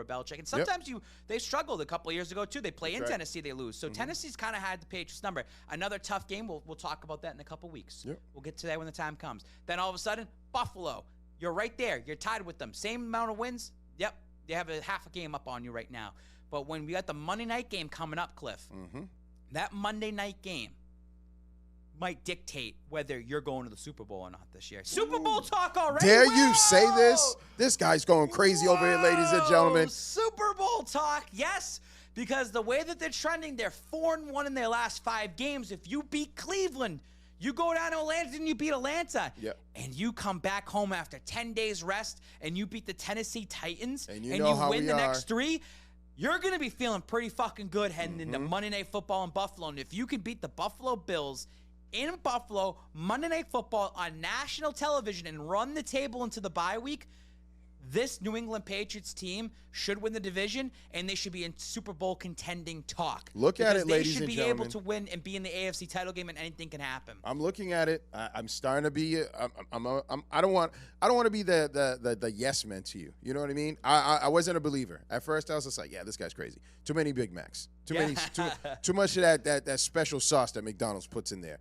B: Belichick. And sometimes they struggled a couple of years ago too. They play in Tennessee, they lose. So Tennessee's kind of had the Patriots number. Another tough game. We'll talk about that in a couple of weeks. We'll get to that when the time comes. Then all of a sudden, Buffalo. You're right there. You're tied with them. Same amount of wins. Yep. They have a half a game up on you right now. But when we got the Monday night game coming up, Cliff, that Monday night game might dictate whether you're going to the Super Bowl or not this year. Super Bowl talk already.
A: Dare you say this? This guy's going crazy over here, ladies and gentlemen.
B: Super Bowl talk, yes. Because the way that they're trending, they're 4-1 in their last 5 games. If you beat Cleveland, you go down to Atlanta and you beat Atlanta. And you come back home after 10 days rest and you beat the Tennessee Titans and you win the next 3. You're going to be feeling pretty fucking good heading into Monday Night Football in Buffalo. And if you can beat the Buffalo Bills in Buffalo, Monday Night Football on national television and run the table into the bye week, this New England Patriots team should win the division, and they should be in Super Bowl contending talk.
A: Look at it, ladies and gentlemen.
B: They should be able to win and be in the AFC title game, and anything can happen.
A: I'm looking at it. I'm starting to be. I don't want to be the yes man to you. You know what I mean? I wasn't a believer at first. I was just like, yeah, this guy's crazy. Too many Big Macs. Too much of that special sauce that McDonald's puts in there.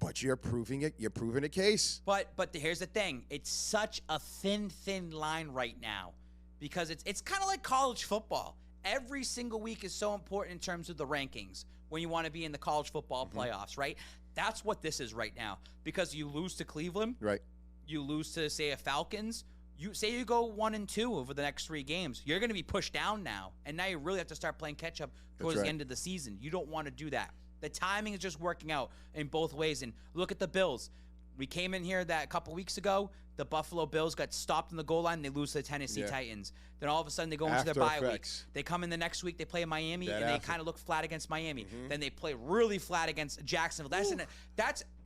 A: But you're proving it. You're proving a case.
B: But here's the thing. It's such a thin line right now because it's kind of like college football. Every single week is so important in terms of the rankings when you want to be in the college football playoffs, right? That's what this is right now because you lose to Cleveland.
A: Right.
B: You lose to, say, a Falcons. You go 1-2 over the next 3 games. You're going to be pushed down now. And now you really have to start playing catch up towards the end of the season. You don't want to do that. The timing is just working out in both ways. And look at the Bills. We came in here that a couple weeks ago. The Buffalo Bills got stopped in the goal line. And they lose to the Tennessee Titans. Then all of a sudden they go into their bye week. They come in the next week. They play Miami. They kind of look flat against Miami. Then they play really flat against Jacksonville.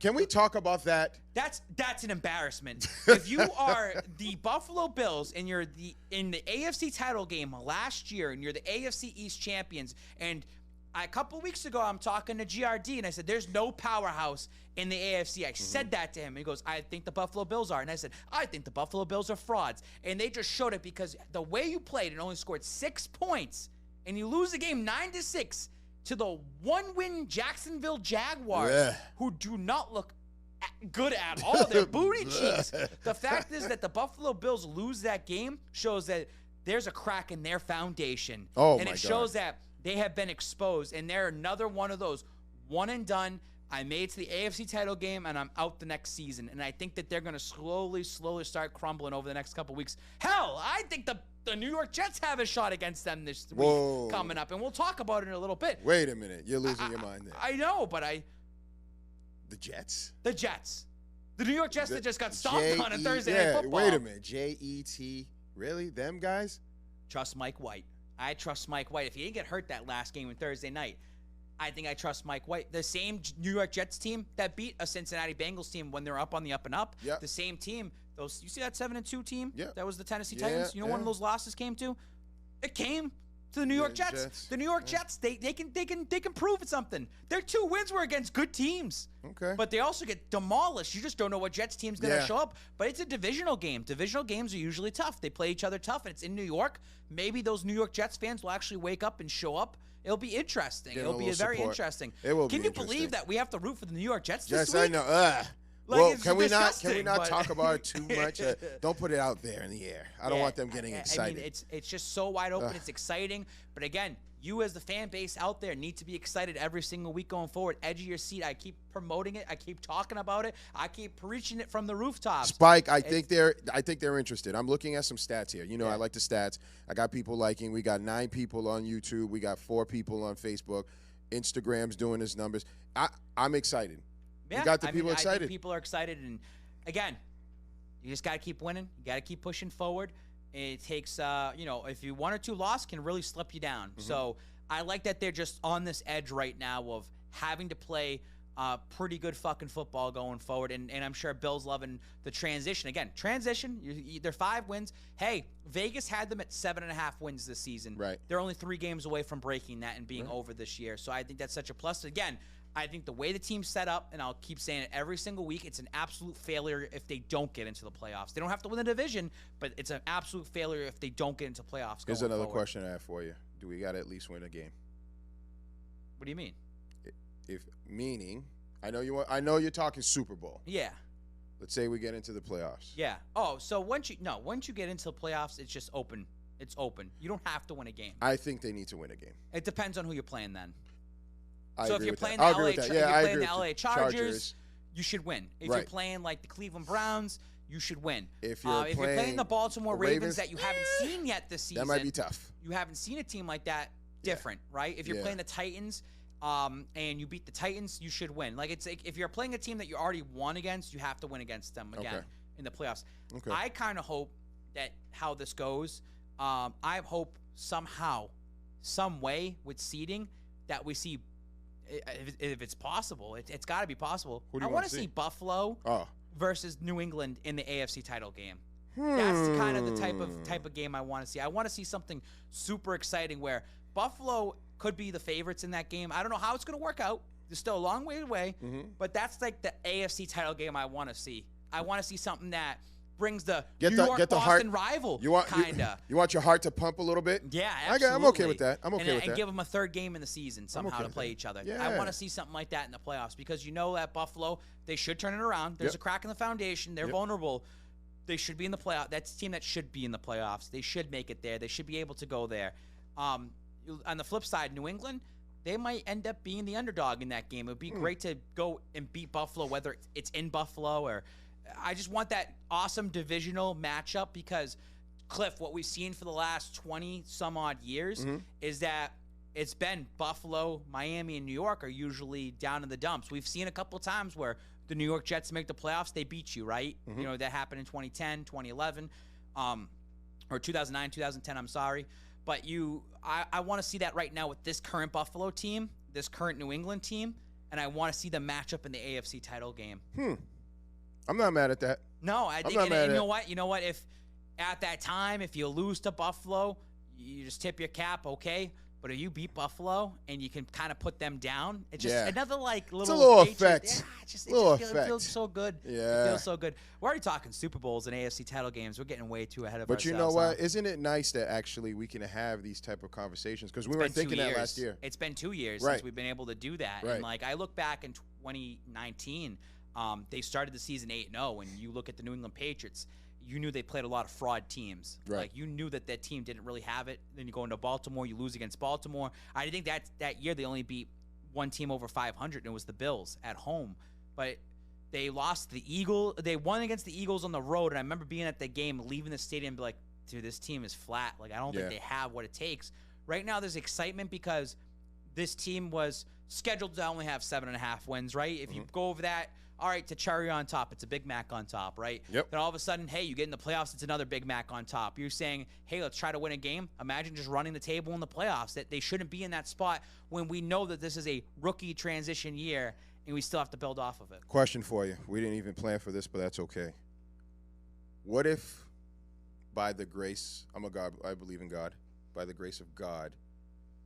A: Can we talk about that?
B: That's an embarrassment. If you are the Buffalo Bills and you're in the AFC title game last year and you're the AFC East champions and a couple weeks ago, I'm talking to GRD, and I said, there's no powerhouse in the AFC. I said that to him. He goes, I think the Buffalo Bills are. And I said, I think the Buffalo Bills are frauds. And they just showed it because the way you played and only scored 6 points, and you lose the game 9-6 to the 1-win Jacksonville Jaguars, who do not look good at all. They're booty cheeks. The fact is that the Buffalo Bills lose that game shows that there's a crack in their foundation.
A: And
B: it shows that they have been exposed, and they're another one of those one-and-done I made it to the AFC title game, and I'm out the next season. And I think that they're going to slowly start crumbling over the next couple weeks. Hell, I think the New York Jets have a shot against them this week coming up, and we'll talk about it in a little bit.
A: Wait a minute. You're losing your mind there.
B: I know, but
A: The Jets?
B: The Jets. The New York Jets that just got stomped on Thursday Night Football.
A: Wait a minute. J-E-T. Really? Them guys?
B: Trust Mike White. I trust Mike White. If he didn't get hurt that last game on Thursday night, I think I trust Mike White. The same New York Jets team that beat a Cincinnati Bengals team when they were up on the up and up.
A: Yep.
B: The same team. You see that 7-2 team?
A: Yep.
B: That was the Tennessee Titans. You know one of those losses came to? It came to the New York Jets. The New York Jets, they can prove something. Their 2 wins were against good teams.
A: Okay.
B: But they also get demolished. You just don't know what Jets team's going to show up. But it's a divisional game. Divisional games are usually tough. They play each other tough, and it's in New York. Maybe those New York Jets fans will actually wake up and show up. It'll be interesting. It'll be very interesting.
A: It will
B: Can
A: be
B: you believe that we have to root for the New York Jets this
A: Yes,
B: week?
A: I know.
B: Like,
A: well,
B: it's
A: can we
B: disgusting,
A: not talk about it too much? Don't put it out there in the air. I don't want them getting excited.
B: I mean, it's just so wide open. It's exciting. But again, you as the fan base out there need to be excited every single week going forward. Edge of your seat. I keep promoting it. I keep talking about it. I keep preaching it from the rooftops.
A: Spike, I think they're interested. I'm looking at some stats here. You know, I like the stats. I got people liking. We got 9 people on YouTube. We got 4 people on Facebook. Instagram's doing his numbers. I'm excited.
B: Yeah,
A: you got the people excited.
B: I think people are excited, and again, you just got to keep winning. You got to keep pushing forward. It takes, if you 1 or 2 losses can really slip you down. Mm-hmm. So I like that they're just on this edge right now of having to play pretty good fucking football going forward, and I'm sure Bill's loving the transition. Again, they're 5 wins. Hey, Vegas had them at 7.5 wins this season.
A: Right.
B: They're only 3 games away from breaking that and being over this year. So I think that's such a plus. Again, I think the way the team's set up, and I'll keep saying it every single week, it's an absolute failure if they don't get into the playoffs. They don't have to win the division, but it's an absolute failure if they don't get into playoffs.
A: Here's another question I have for you. Do we got to at least win a game?
B: What do you mean?
A: Meaning, I know you're talking Super Bowl.
B: Yeah.
A: Let's say we get into the playoffs.
B: Yeah. Oh, so once you get into the playoffs, it's just open. It's open. You don't have to win a game.
A: I think they need to win a game.
B: It depends on who you're playing then.
A: So
B: if you're playing the LA Chargers, you should win. If you're playing like the Cleveland Browns, you should win.
A: If you're
B: playing the Baltimore Ravens that you haven't seen yet this season,
A: that might be tough.
B: You haven't seen a team like that different, right? If you're playing the Titans, and you beat the Titans, you should win. Like it's like if you're playing a team that you already won against, you have to win against them again in the playoffs. Okay. I kind of hope that how this goes. I hope somehow, some way with seeding that we see. If it's possible, it's got to be possible.
A: Who do you
B: want to see Buffalo versus New England in the AFC title game. That's kind of the type of game I want to see. I want to see something super exciting where Buffalo could be the favorites in that game. I don't know how it's going to work out. There's still a long way away, but that's like the AFC title game I want to see. I want to see something that brings the New York-Boston rival, kinda.
A: You want your heart to pump a little bit?
B: Yeah, absolutely.
A: I'm okay with that.
B: And give them a 3rd game in the season somehow to play each other.
A: Yeah.
B: I want to see something like that in the playoffs because you know that Buffalo, they should turn it around. There's a crack in the foundation. They're vulnerable. They should be in the playoffs. That's a team that should be in the playoffs. They should make it there. They should be able to go there. On the flip side, New England, they might end up being the underdog in that game. It would be great to go and beat Buffalo, whether it's in Buffalo or – I just want that awesome divisional matchup because, Cliff, what we've seen for the last 20-some-odd years is that it's been Buffalo, Miami, and New York are usually down in the dumps. We've seen a couple of times where the New York Jets make the playoffs, they beat you, right? You know, that happened in 2010, 2011, or 2009, 2010, I'm sorry. But I want to see that right now with this current Buffalo team, this current New England team, and I want to see them match up in the AFC title game.
A: I'm not mad at that.
B: No, I think, and you know what? If at that time, if you lose to Buffalo, you just tip your cap, okay? But if you beat Buffalo and you can kind of put them down, it's just another like little.
A: It's a little effect.
B: It feels so good.
A: Yeah,
B: it feels so good. We're already talking Super Bowls and AFC title games. We're getting way too ahead of ourselves.
A: But you know what? Isn't it nice that actually we can have these type of conversations because we weren't thinking that last year.
B: It's been 2 years since we've been able to do that. And like I look back in 2019. They started the season 8-0, and you look at the New England Patriots, you knew they played a lot of fraud teams.
A: Right.
B: Like, you knew that team didn't really have it. Then you go into Baltimore, you lose against Baltimore. I think that year they only beat one team over 500, and it was the Bills at home. But they lost the Eagles. They won against the Eagles on the road, and I remember being at the game, leaving the stadium, and be like, dude, this team is flat. Like, I don't think they have what it takes. Right now, there's excitement because this team was scheduled to only have 7.5 wins, right? If you go over that, all right, to cherry on top, it's a Big Mac on top, right?
A: Yep.
B: Then all of a sudden, hey, you get in the playoffs, it's another Big Mac on top. You're saying, hey, let's try to win a game. Imagine just running the table in the playoffs. That they shouldn't be in that spot when we know that this is a rookie transition year and we still have to build off of it.
A: Question for you. We didn't even plan for this, but that's okay. What if, by the grace, I believe in God, by the grace of God,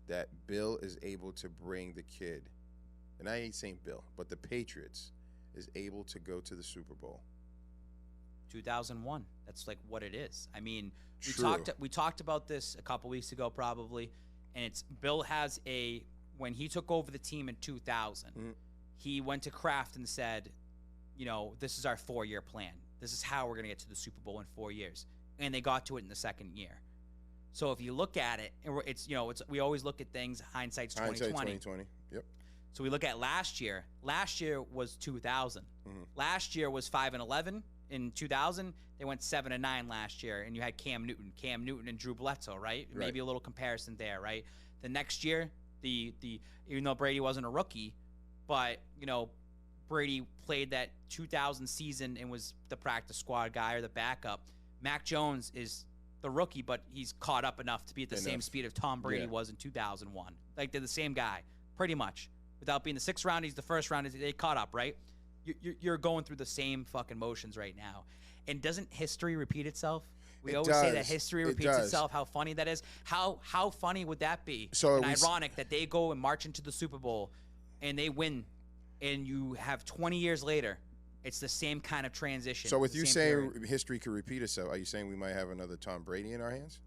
A: that Bill is able to bring the kid, and I ain't saying Bill, but the Patriots is able to go to the Super Bowl?
B: 2001. That's like what it is. I mean,
A: True.
B: we talked about this a couple weeks ago probably, and it's Bill has when he took over the team in 2000, he went to Kraft and said, you know, this is our 4-year plan. This is how we're going to get to the Super Bowl in 4 years. And they got to it in the second year. So if you look at it, and we always look at things, hindsight's 2020.
A: Hindsight 2020. Yep.
B: So we look at last year. Last year was 2000. Last year was 5-11. In 2000, they went 7-9 last year, and you had Cam Newton and Drew Bledsoe, right? Maybe a little comparison there, right? The next year, even though Brady wasn't a rookie, but you know, Brady played that 2000 season and was the practice squad guy or the backup. Mac Jones is the rookie, but he's caught up enough to be at the same speed of Tom Brady was in 2001. Like, they're the same guy, pretty much. Without being the 6th round, he's the 1st round. They caught up, right? You're going through the same fucking motions right now. And doesn't history repeat itself? We always say that history repeats itself. How funny that is. How funny would that be? And ironic that they go and march into the Super Bowl and they win, and you have 20 years later, it's the same kind of transition.
A: So with you saying history could repeat itself, are you saying we might have another Tom Brady in our hands?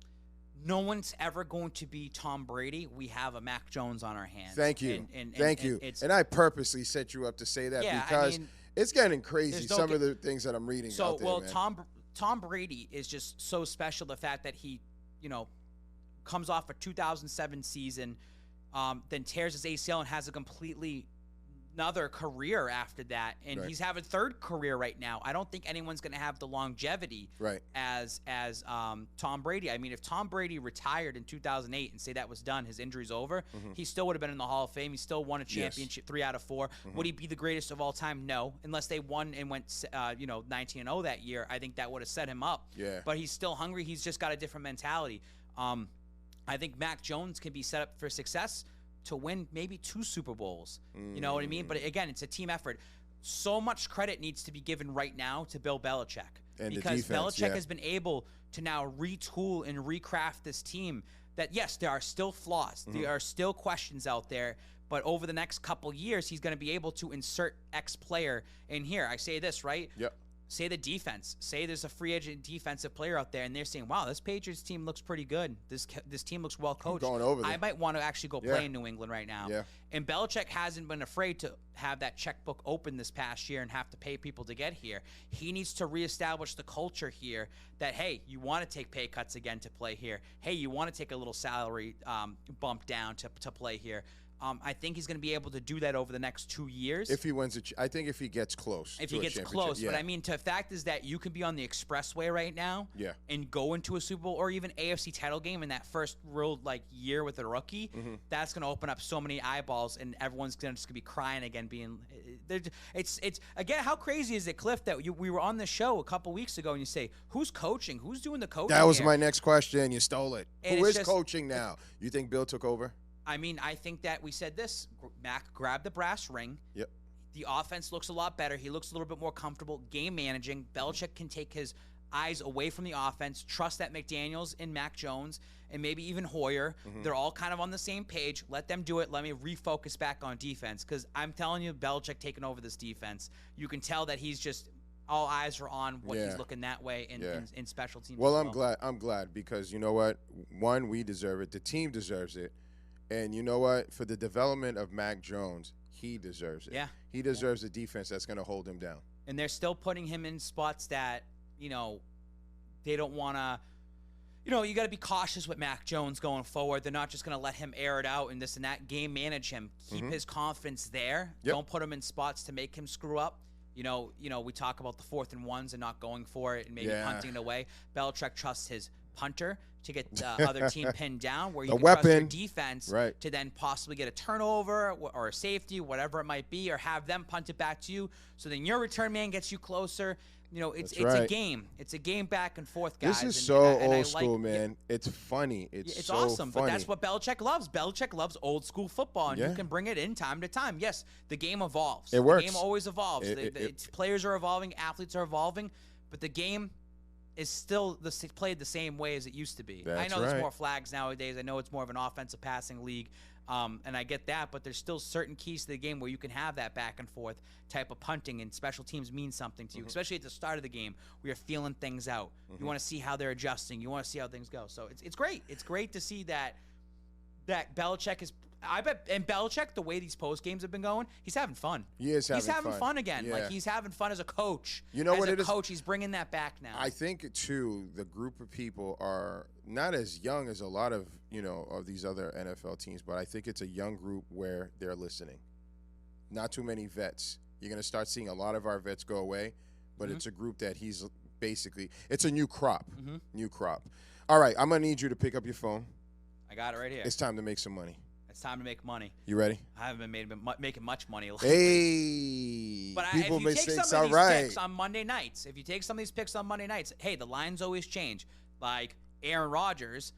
B: No one's ever going to be Tom Brady. We have a Mac Jones on our hands.
A: Thank you. Thank you. And I purposely set you up to say that because it's getting crazy, some of the things that I'm reading out there, man.
B: Tom Brady is just so special. The fact that he, you know, comes off a 2007 season, then tears his ACL and has a completely another career after that, and he's having a 3rd career right now. I don't think anyone's going to have the longevity as Tom Brady. I mean, if Tom Brady retired in 2008 and say that was done, his injury's over, he still would have been in the Hall of Fame. He still won a championship 3 out of 4. Would he be the greatest of all time? No, unless they won and went 19-0 that year. I think that would have set him up.
A: Yeah.
B: But he's still hungry. He's just got a different mentality. I think Mac Jones can be set up for success to win maybe 2 Super Bowls. You know what I mean? But again, it's a team effort. So much credit needs to be given right now to Bill Belichick.
A: And
B: because
A: the defense,
B: Belichick has been able to now retool and recraft this team that, yes, there are still flaws. There are still questions out there. But over the next couple years, he's going to be able to insert X player in here. I say this, right?
A: Yep.
B: Say the defense. Say there's a free agent defensive player out there, and they're saying, wow, this Patriots team looks pretty good. This team looks well coached.
A: Going over there.
B: I might want to actually go play in New England right now.
A: Yeah.
B: And Belichick hasn't been afraid to have that checkbook open this past year and have to pay people to get here. He needs to reestablish the culture here that, hey, you want to take pay cuts again to play here. Hey, you want to take a little salary bump down to play here. I think he's going to be able to do that over the next 2 years.
A: If he wins I think if he gets close.
B: If he gets close. But I mean, the fact is that you can be on the expressway right now and go into a Super Bowl or even AFC title game in that first real year with a rookie. That's going to open up so many eyeballs, and everyone's just going to be crying again. It's again, how crazy is it, Cliff, that we were on the show a couple weeks ago and you say, who's coaching? Who's doing the coaching?
A: That was
B: here?
A: my next question. You stole it.
B: And
A: who is coaching now? You think Bill took over?
B: I mean, I think that we said this. Mac grabbed the brass ring.
A: Yep.
B: The offense looks a lot better. He looks a little bit more comfortable game managing. Belichick can take his eyes away from the offense, trust that McDaniels and Mac Jones and maybe even Hoyer, they're all kind of on the same page. Let them do it. Let me refocus back on defense, because I'm telling you, Belichick taking over this defense, you can tell that he's just all eyes are on what he's looking that way in special teams.
A: Well, I'm glad because you know what? One, we deserve it. The team deserves it. And you know what? For the development of Mac Jones, he deserves it.
B: Yeah.
A: He deserves a defense that's going to hold him down.
B: And they're still putting him in spots that, you know, they don't want to. you know, you got to be cautious with Mac Jones going forward. They're not just going to let him air it out and this and that. Game manage him. Keep his confidence there.
A: Yep.
B: Don't put him in spots to make him screw up. You know, we talk about the 4th and 1s and not going for it and maybe punting it away. Belichick trusts his punter to get the other team pinned down, where you can trust your defense to then possibly get a turnover or a safety, whatever it might be, or have them punt it back to you. So then your return man gets you closer. You know, it's a game. It's a game back and forth, guys.
A: This is old school, man. It's funny. It's so
B: awesome,
A: funny.
B: But that's what Belichick loves. Belichick loves old school football, and you can bring it in time to time. Yes, the game evolves.
A: It works.
B: The game always evolves. Players are evolving, athletes are evolving, but the game is still played the same way as it used to be. I know there's more flags nowadays. I know it's more of an offensive passing league. And I get that, but there's still certain keys to the game where you can have that back and forth type of punting, and special teams mean something to you, especially at the start of the game where you're feeling things out. You want to see how they're adjusting. You want to see how things go. So it's great. It's great to see that Belichick is. I bet, and Belichick, the way these post games have been going, he's having fun.
A: He's having
B: fun again.
A: Yeah.
B: Like, he's having fun as a coach.
A: You know what it is?
B: Coach, he's bringing that back now.
A: I think too, the group of people are not as young as a lot of of these other NFL teams, but I think it's a young group where they're listening. Not too many vets. You're going to start seeing a lot of our vets go away, but it's a group that he's basically. It's a new crop. New crop. All right, I'm going to need you to pick up your phone.
B: I got it right here.
A: It's time to make some money.
B: It's time to make money.
A: You ready?
B: I haven't been making much money lately.
A: Hey,
B: but
A: people
B: if you
A: may
B: take
A: say
B: some of these
A: right.
B: picks on Monday nights, hey, the lines always change. Like Aaron Rodgers,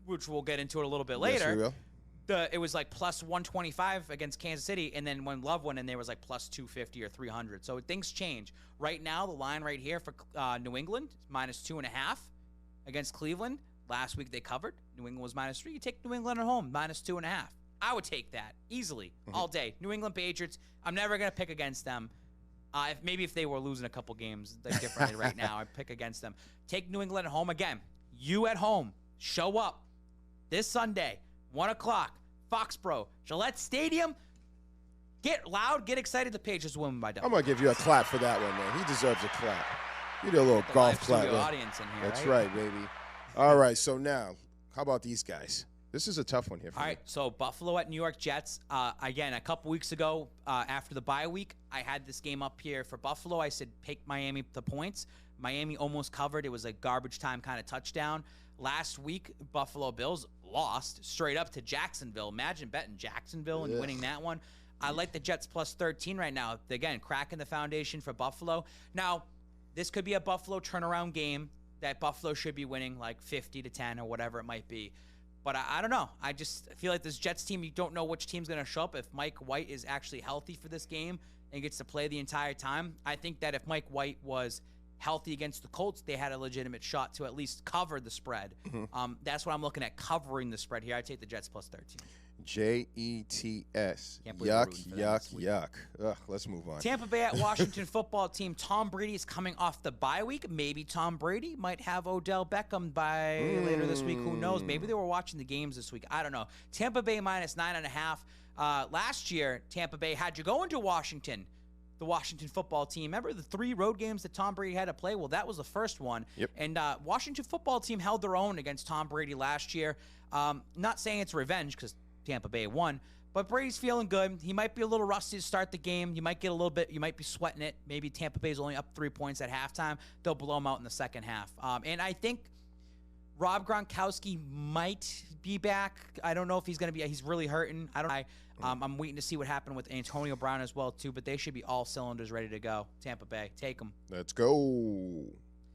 B: which we'll get into it a little bit later.
A: Yes, we will.
B: It was like plus 125 against Kansas City, and then when Love went in, there was like plus 250 or 300. So things change. Right now, the line right here for New England is minus 2.5 against Cleveland. Last week they covered. New England was minus 3. You take New England at home, minus 2.5. I would take that easily all day. New England Patriots, I'm never going to pick against them. Maybe if they were losing a couple games differently right now, I'd pick against them. Take New England at home again. You at home. Show up this Sunday, 1 o'clock, Foxborough, Gillette Stadium. Get loud, get excited. The Patriots win by double.
A: I'm going to give you a clap for that one, man. He deserves a clap. You did a little golf clap.
B: Audience in here,
A: That's right, baby. All right, so now, how about these guys? This is a tough one here for me.
B: All right, so Buffalo at New York Jets. Again, a couple weeks ago, after the bye week, I had this game up here for Buffalo. I said, pick Miami the points. Miami almost covered. It was a garbage time kind of touchdown. Last week, Buffalo Bills lost straight up to Jacksonville. Imagine betting Jacksonville and winning that one. I like the Jets plus 13 right now. Again, cracking the foundation for Buffalo. Now, this could be a Buffalo turnaround game that Buffalo should be winning like 50-10 or whatever it might be. But I don't know. I just feel like this Jets team, you don't know which team's going to show up. If Mike White is actually healthy for this game and gets to play the entire time, I think that if Mike White was healthy against the Colts, they had a legitimate shot to at least cover the spread. That's what I'm looking at, covering the spread here. I take the Jets plus 13.
A: Jets. Yuck. Ugh, let's move on.
B: Tampa Bay at Washington football team. Tom Brady is coming off the bye week. Maybe Tom Brady might have Odell Beckham by later this week. Who knows? Maybe they were watching the games this week. I don't know. Tampa Bay minus 9.5. Last year, Tampa Bay had you go into Washington. The Washington football team. Remember the 3 road games that Tom Brady had to play? Well, that was the first one.
A: Yep.
B: And Washington football team held their own against Tom Brady last year. Not saying it's revenge because Tampa Bay won, but Brady's feeling good. He might be a little rusty to start the game. You might get a little bit. You might be sweating it. Maybe Tampa Bay's only up 3 points at halftime. They'll blow them out in the second half. And I think Rob Gronkowski might be back. I don't know if he's going to be. He's really hurting. I don't know. I'm waiting to see what happened with Antonio Brown as well, too, but they should be all cylinders ready to go. Tampa Bay, take them.
A: Let's go.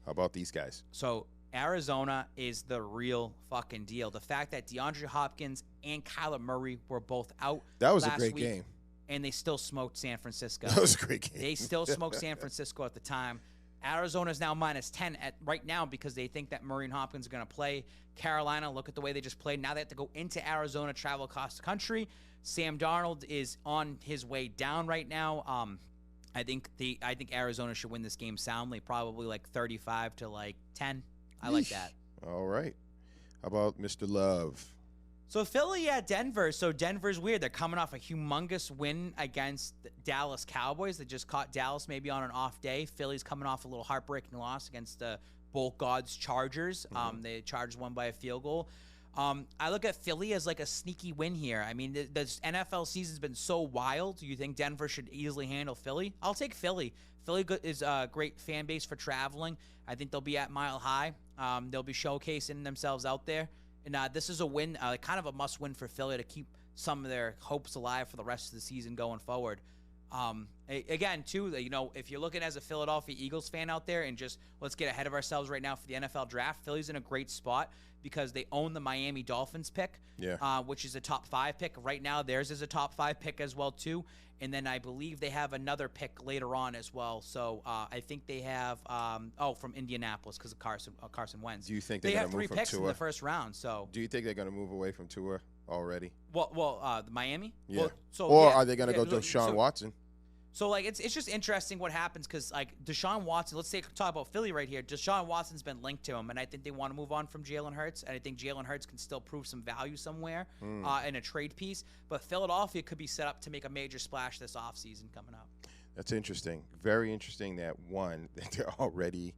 A: How about these guys?
B: So Arizona is the real fucking deal. The fact that DeAndre Hopkins and Kyler Murray were both out
A: That was
B: last
A: a great
B: week,
A: game.
B: and they still smoked San Francisco.
A: That was a great game.
B: They still smoked San Francisco at the time. Arizona is now minus 10 right now because they think that Murray and Hopkins are going to play. Carolina, look at the way they just played. Now they have to go into Arizona, travel across the country. Sam Darnold is on his way down right now. I think Arizona should win this game soundly, probably like 35 to like 10. I like that.
A: All right. How about Mr. Love?
B: So Philly at Denver. So Denver's weird. They're coming off a humongous win against the Dallas Cowboys. They just caught Dallas maybe on an off day. Philly's coming off a little heartbreaking loss against the both God's Chargers. The Chargers won by a field goal. I look at Philly as like a sneaky win here. I mean, the NFL season's been so wild. Do you think Denver should easily handle Philly? I'll take Philly. Philly is a great fan base for traveling. I think they'll be at Mile High. They'll be showcasing themselves out there. And this is a win, kind of a must-win for Philly to keep some of their hopes alive for the rest of the season going forward. Again, too, if you're looking as a Philadelphia Eagles fan out there and just let's get ahead of ourselves right now for the NFL draft, Philly's in a great spot because they own the Miami Dolphins pick, which is a top 5 pick. Right now, theirs is a top 5 pick as well, too. And then I believe they have another pick later on as well. So I think they have, from Indianapolis because of Carson Wentz.
A: Do you think they have
B: 3 picks in the first round? So
A: do you think they're going to move away from Tua already?
B: Well, the Miami?
A: Yeah.
B: Well,
A: are they going to go Deshaun Watson?
B: So, it's just interesting what happens because, Deshaun Watson, let's talk about Philly right here. Deshaun Watson's been linked to him, and I think they want to move on from Jalen Hurts, and I think Jalen Hurts can still prove some value somewhere in a trade piece. But Philadelphia could be set up to make a major splash this offseason coming up.
A: That's interesting. Very interesting that they're already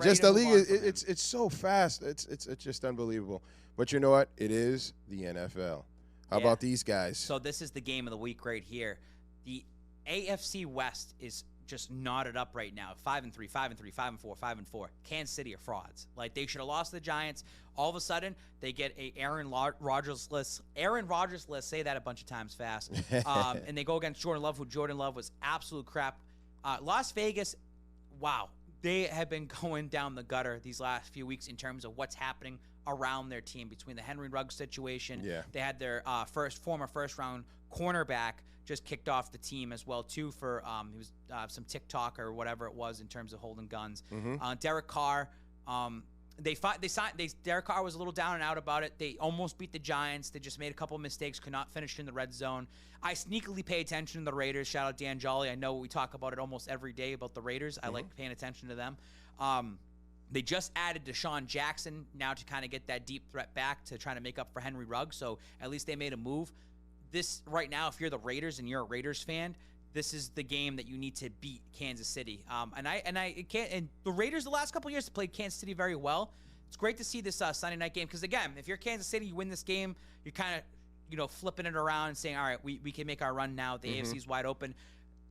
B: just the league.
A: It's so fast. It's just unbelievable. But you know what? It is the NFL. How about these guys?
B: So this is the game of the week right here. The AFC West is just knotted up right now. 5-3, 5-3, 5-4, 5-4. Kansas City are frauds. They should have lost the Giants. All of a sudden, they get a Aaron Rodgers list. Say that a bunch of times fast. And they go against Jordan Love, who Jordan Love was absolute crap. Las Vegas, wow. They have been going down the gutter these last few weeks in terms of what's happening around their team between the Henry Ruggs situation.
A: Yeah.
B: They had their former first-round cornerback just kicked off the team as well too for he was some TikTok or whatever it was in terms of holding guns. Derek Carr, Derek Carr was a little down and out about it. They almost beat the Giants. They just made a couple of mistakes, could not finish in the red zone. I sneakily pay attention to the Raiders. Shout out Dan Jolly. I know we talk about it almost every day about the Raiders. I like paying attention to them. They just added Deshaun Jackson now to kind of get that deep threat back to try to make up for Henry Ruggs. So at least they made a move. This right now, if you're the Raiders and you're a Raiders fan, this is the game that you need to beat Kansas City. And the Raiders the last couple of years have played Kansas City very well. It's great to see this Sunday night game because again, if you're Kansas City, you win this game, you're kind of flipping it around and saying, all right, we can make our run now. The AFC is wide open.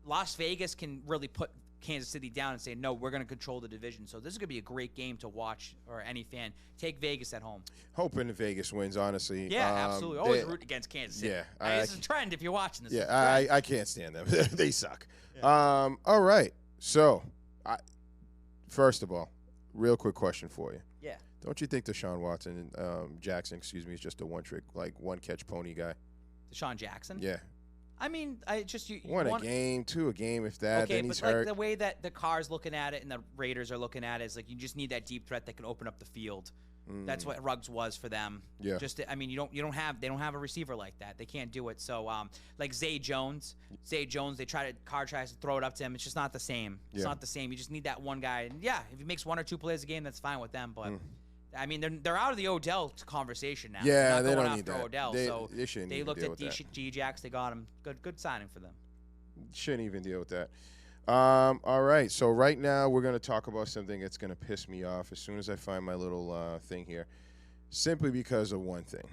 B: Las Vegas can really put Kansas City down and say, no, we're going to control the division. So this is going to be a great game to watch or any fan. Take Vegas at home.
A: Hoping Vegas wins, honestly.
B: Yeah, absolutely. Always root against Kansas City.
A: Yeah.
B: This is a trend if you're watching this.
A: Yeah, I can't stand them. They suck. Yeah. All right. So, first of all, real quick question for you.
B: Yeah.
A: Don't you think Deshaun Watson, Jackson, is just a one-catch pony guy?
B: Deshaun Jackson?
A: Yeah.
B: I mean, you
A: won a game, two a game, if that.
B: Okay,
A: then he's
B: but
A: hurt.
B: The way that the Carr's looking at it and the Raiders are looking at it is you just need that deep threat that can open up the field. That's what Ruggs was for them.
A: Yeah.
B: They don't have a receiver like that. They can't do it. So Zay Jones, Carr tries to throw it up to him. It's just not the same. It's not the same. You just need that one guy. And yeah, if he makes 1 or 2 plays a game, that's fine with them. But I mean, they're out of the Odell conversation now.
A: Yeah,
B: they
A: don't need that.
B: Odell,
A: they
B: looked at G-Jacks. They got him. Good signing for them.
A: Shouldn't even deal with that. All right, so right now we're going to talk about something that's going to piss me off as soon as I find my little thing here, simply because of one thing.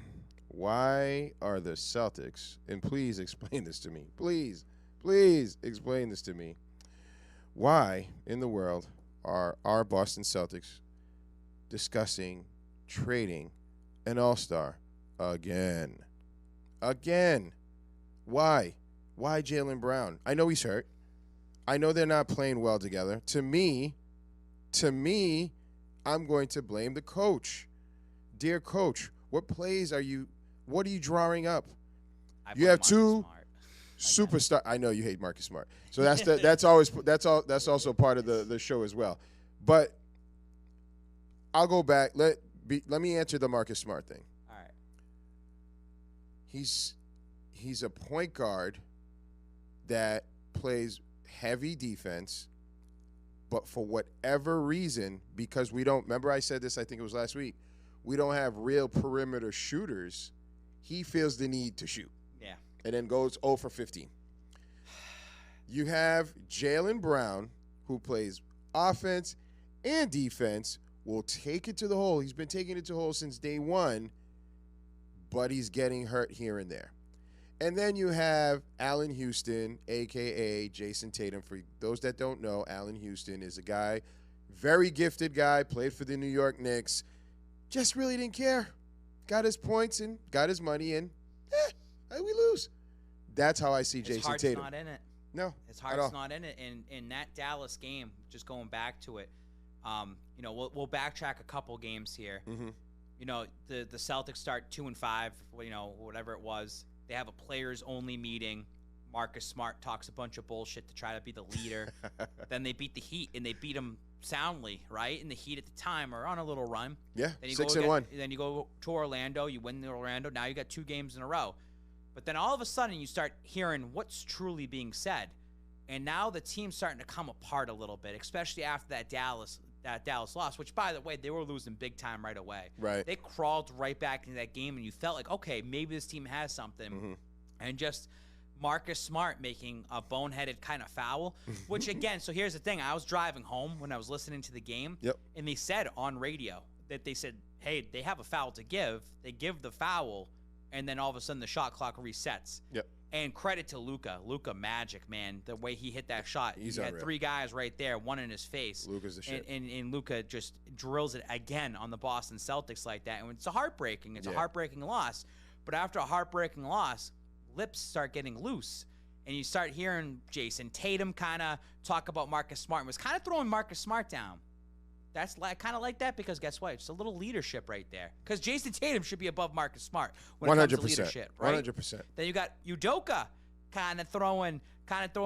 A: Why are the Celtics, and please explain this to me, please explain this to me, why in the world are our Boston Celtics discussing trading an all-star again? Why Jaylen Brown? I know he's hurt. I know they're not playing well together. To me, I'm going to blame the coach. Dear coach, what are you drawing up? You have two superstar. I know you hate Marcus Smart. So that's also part of the show as well. But I'll go back. Let me answer the Marcus Smart thing.
B: All right.
A: He's a point guard that plays heavy defense, but for whatever reason, because we don't, remember I said this, I think it was last week, we don't have real perimeter shooters, he feels the need to shoot.
B: Yeah.
A: And then goes 0 for 15. You have Jaylen Brown, who plays offense and defense will take it to the hole. He's been taking it to the hole since day one, but he's getting hurt here and there. And then you have Allen Houston, a.k.a. Jason Tatum. For those that don't know, Allen Houston is a guy, very gifted guy, played for the New York Knicks, just really didn't care. Got his points and got his money and we lose. That's how I see Jason Tatum.
B: His heart's not in it.
A: No,
B: his heart's not in it. And in that Dallas game, just going back to it, we'll backtrack a couple games here.
A: Mm-hmm.
B: The Celtics start 2-5, whatever it was. They have a players-only meeting. Marcus Smart talks a bunch of bullshit to try to be the leader. Then they beat the Heat, and they beat them soundly, right? And the Heat at the time are on a little run.
A: Yeah,
B: then you
A: 6-1.
B: Then you go to Orlando. You win in Orlando. Now you got 2 games in a row. But then all of a sudden you start hearing what's truly being said. And now the team's starting to come apart a little bit, especially after that Dallas loss, which, by the way, they were losing big time right away.
A: Right.
B: They crawled right back into that game, and you felt like, okay, maybe this team has something.
A: Mm-hmm.
B: And just Marcus Smart making a boneheaded kind of foul, which, again, so here's the thing. I was driving home when I was listening to the game, and they said on radio that they said, hey, they have a foul to give. They give the foul, and then all of a sudden the shot clock resets.
A: Yep.
B: And credit to Luka. Luka magic, man. The way he hit that shot.
A: He's
B: he had
A: unreal.
B: 3 guys right there, one in his face.
A: Luka's the shit.
B: And Luka just drills it again on the Boston Celtics like that. And it's a heartbreaking. It's a heartbreaking loss. But after a heartbreaking loss, lips start getting loose. And you start hearing Jason Tatum kind of talk about Marcus Smart. And was kind of throwing Marcus Smart down. That's kind of like that because guess what? It's a little leadership right there. Because Jason Tatum should be above Marcus Smart when it comes to leadership, right?
A: 100%.
B: Then you got Udoka kind of throwing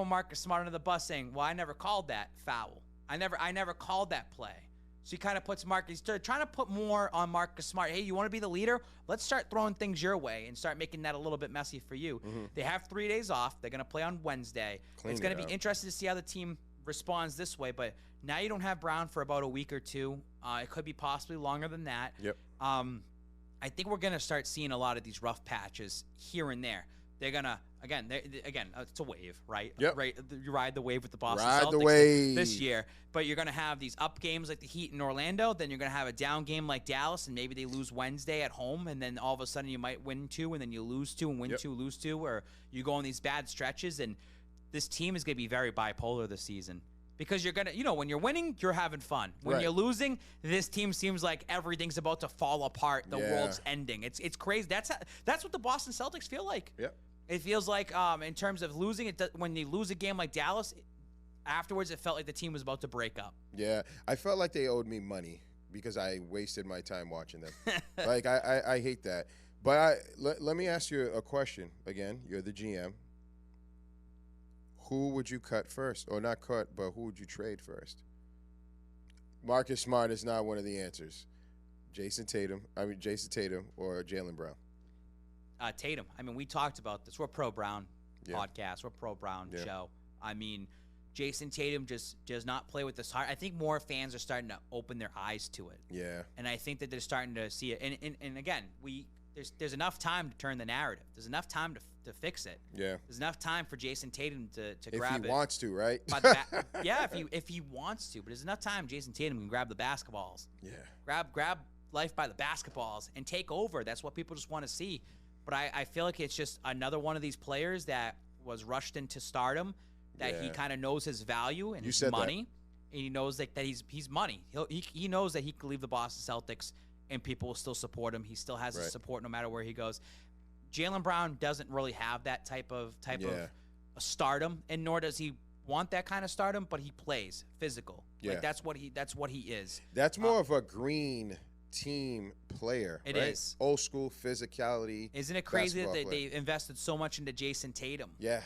B: Marcus Smart under the bus, saying, "Well, I never called that foul. I never called that play." So he kind of puts Marcus. He's trying to put more on Marcus Smart. Hey, you want to be the leader? Let's start throwing things your way and start making that a little bit messy for you. Mm-hmm. They have 3 days off. They're going to play on Wednesday. It's going to be interesting to see how the team responds this way, but now you don't have Brown for about a week or 2. It could be possibly longer than that.
A: Yep.
B: I think we're going to start seeing a lot of these rough patches here and there. They're going to, again, it's a wave, right?
A: Yep.
B: Right. You ride the wave with the Boston
A: Ride
B: Celtics
A: the wave.
B: this year, but you're going to have these up games like the Heat in Orlando. Then you're going to have a down game like Dallas, and maybe they lose Wednesday at home, and then all of a sudden you might win 2, and then you lose 2 and win 2, lose 2, or you go on these bad stretches, and this team is going to be very bipolar this season. Because you're going to, when you're winning, you're having fun. When you're losing, this team seems like everything's about to fall apart. The world's ending. It's crazy. That's what the Boston Celtics feel like.
A: Yep.
B: It feels like in terms of losing, when they lose a game like Dallas, afterwards it felt like the team was about to break up.
A: Yeah. I felt like they owed me money because I wasted my time watching them. Like, I hate that. But let me ask you a question. Again, you're the GM. Who would you cut first? Or not cut, but who would you trade first? Marcus Smart is not one of the answers. Jason Tatum or Jaylen Brown?
B: Tatum. I mean, we talked about this. We're pro-Brown podcast. We're pro-Brown show. I mean, Jason Tatum just does not play with this heart. I think more fans are starting to open their eyes to it.
A: Yeah.
B: And I think that they're starting to see it. And again, there's enough time to turn the narrative. There's enough time to fix it.
A: Yeah.
B: There's enough time for Jason Tatum to grab it.
A: If he wants to, right?
B: If he wants to. But there's enough time Jason Tatum can grab the basketballs.
A: Yeah.
B: Grab life by the basketballs and take over. That's what people just want to see. But I feel like it's just another one of these players that was rushed into stardom, that he kind of knows his value and his money. And he knows that he's money. He knows that he can leave the Boston Celtics and people will still support him. He still has his support no matter where he goes. Jaylen Brown doesn't really have that type of stardom, and nor does he want that kind of stardom. But he plays physical.
A: Yeah.
B: Like that's what he is.
A: That's more of a green team player.
B: It
A: right?
B: is
A: old school physicality.
B: Isn't it crazy that they invested so much into Jason Tatum?
A: Yeah.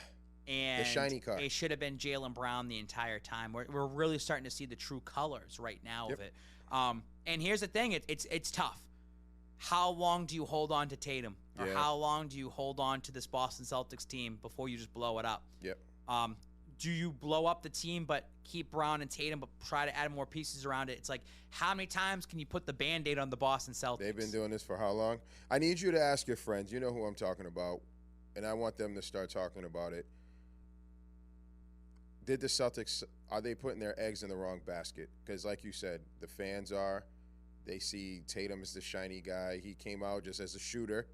B: And
A: the shiny car.
B: It should have been Jaylen Brown the entire time. We're really starting to see the true colors right now of it. And here's the thing: it's tough. How long do you hold on to Tatum? Or how long do you hold on to this Boston Celtics team before you just blow it up?
A: Yep.
B: Do you blow up the team but keep Brown and Tatum but try to add more pieces around it? It's like, how many times can you put the Band-Aid on the Boston Celtics?
A: They've been doing this for how long? I need you to ask your friends. You know who I'm talking about, and I want them to start talking about it.
C: did the Celtics, are they putting their eggs in the wrong basket? Because like you said, the fans are. They see Tatum as the shiny guy. He came out just as a shooter.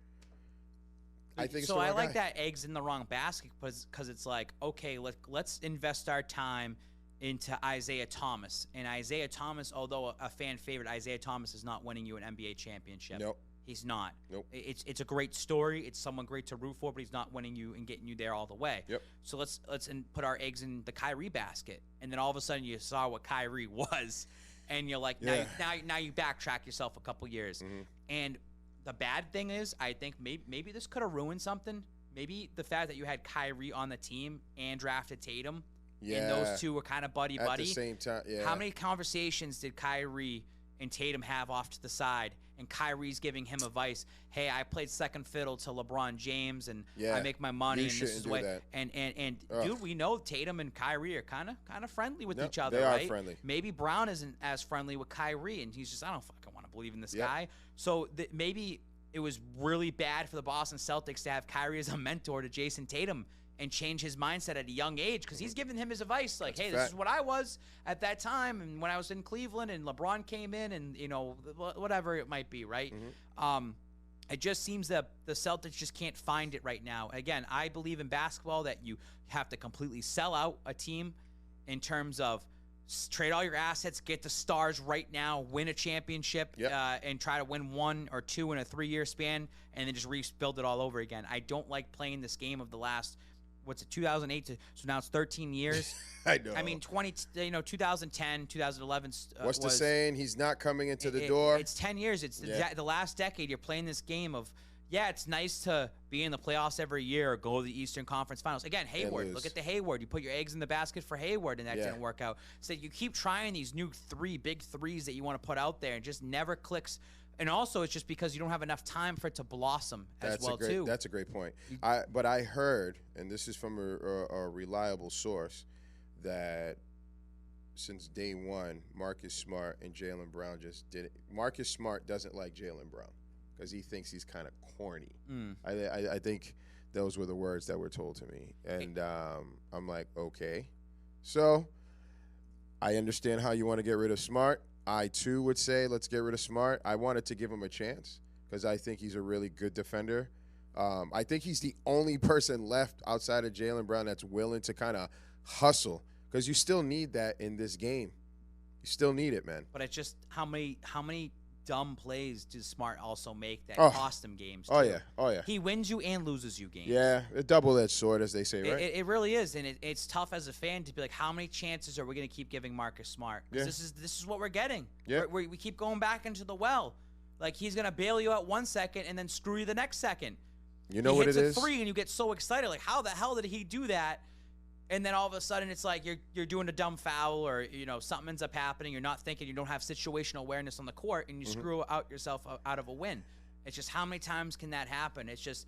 C: I think
B: so.
C: It's the
B: I
C: wrong
B: like
C: guy.
B: that eggs in the wrong basket because it's like, okay, let's invest our time into Isaiah Thomas. And Isaiah Thomas, although a fan favorite, Isaiah Thomas is not winning you an NBA championship.
C: Nope.
B: He's not.
C: Nope.
B: It's a great story. It's someone great to root for, but he's not winning you and getting you there all the way.
C: Yep.
B: So let's put our eggs in the Kyrie basket. And then all of a sudden you saw what Kyrie was, and you're like, now you backtrack yourself a couple years.
C: Mm-hmm.
B: And the bad thing is, I think maybe this could have ruined something. Maybe the fact that you had Kyrie on the team and drafted Tatum, and those two were kind of buddy.
C: At the same time, yeah.
B: How many conversations did Kyrie and Tatum have off to the side? And Kyrie's giving him advice. Hey, I played second fiddle to LeBron James, and I make my money, and this is the way.
C: That.
B: And dude, we know Tatum and Kyrie are kind of friendly with each other,
C: they
B: right?
C: are friendly.
B: Maybe Brown isn't as friendly with Kyrie, and he's just, I don't fucking want to believe in this guy. So maybe it was really bad for the Boston Celtics to have Kyrie as a mentor to Jason Tatum and change his mindset at a young age, because he's giving him his advice like, hey, this is what I was at that time, and when I was in Cleveland and LeBron came in, and whatever it might be, right? It just seems that the Celtics just can't find it right now. Again, I believe in basketball that you have to completely sell out a team in terms of trade all your assets, get the stars right now, win a championship, and try to win 1 or 2 in a 3-year span, and then just rebuild it all over again. I don't like playing this game of the last, 2008 so now it's 13 years.
C: I know.
B: I mean, 2010, 2011.
C: What's the saying? He's not coming into the door.
B: It's 10 years. It's the last decade. You're playing this game of, it's nice to be in the playoffs every year or go to the Eastern Conference Finals. Again, Hayward. Look at the Hayward. You put your eggs in the basket for Hayward, and that didn't work out. So you keep trying these new big threes that you want to put out there, and just never clicks. And also, it's just because you don't have enough time for it to blossom too.
C: That's a great point. But I heard, and this is from a reliable source, that since day one, Marcus Smart and Jaylen Brown just did it. Marcus Smart doesn't like Jaylen Brown because he thinks he's kind of corny. I think those were the words that were told to me. And I'm like, okay. So I understand how you want to get rid of Smart. I, too, would say let's get rid of Smart. I wanted to give him a chance because I think he's a really good defender. I think he's the only person left outside of Jaylen Brown that's willing to kind of hustle, because you still need that in this game. You still need it, man.
B: But it's just how many dumb plays does Smart also make that cost him games?
C: Oh yeah.
B: He wins you and loses you games.
C: Yeah, a double-edged sword, as they say, right?
B: It really is, and it's tough as a fan to be like, how many chances are we going to keep giving Marcus Smart? Because this is what we're getting.
C: Yeah.
B: We keep going back into the well. Like, he's going to bail you out 1 second and then screw you the next second.
C: You know what it is?
B: He hits a 3 and you get so excited, like, how the hell did he do that? And then all of a sudden it's like you're doing a dumb foul, or something ends up happening. You're not thinking. You don't have situational awareness on the court, and you screw yourself out of a win. It's just, how many times can that happen? It's just,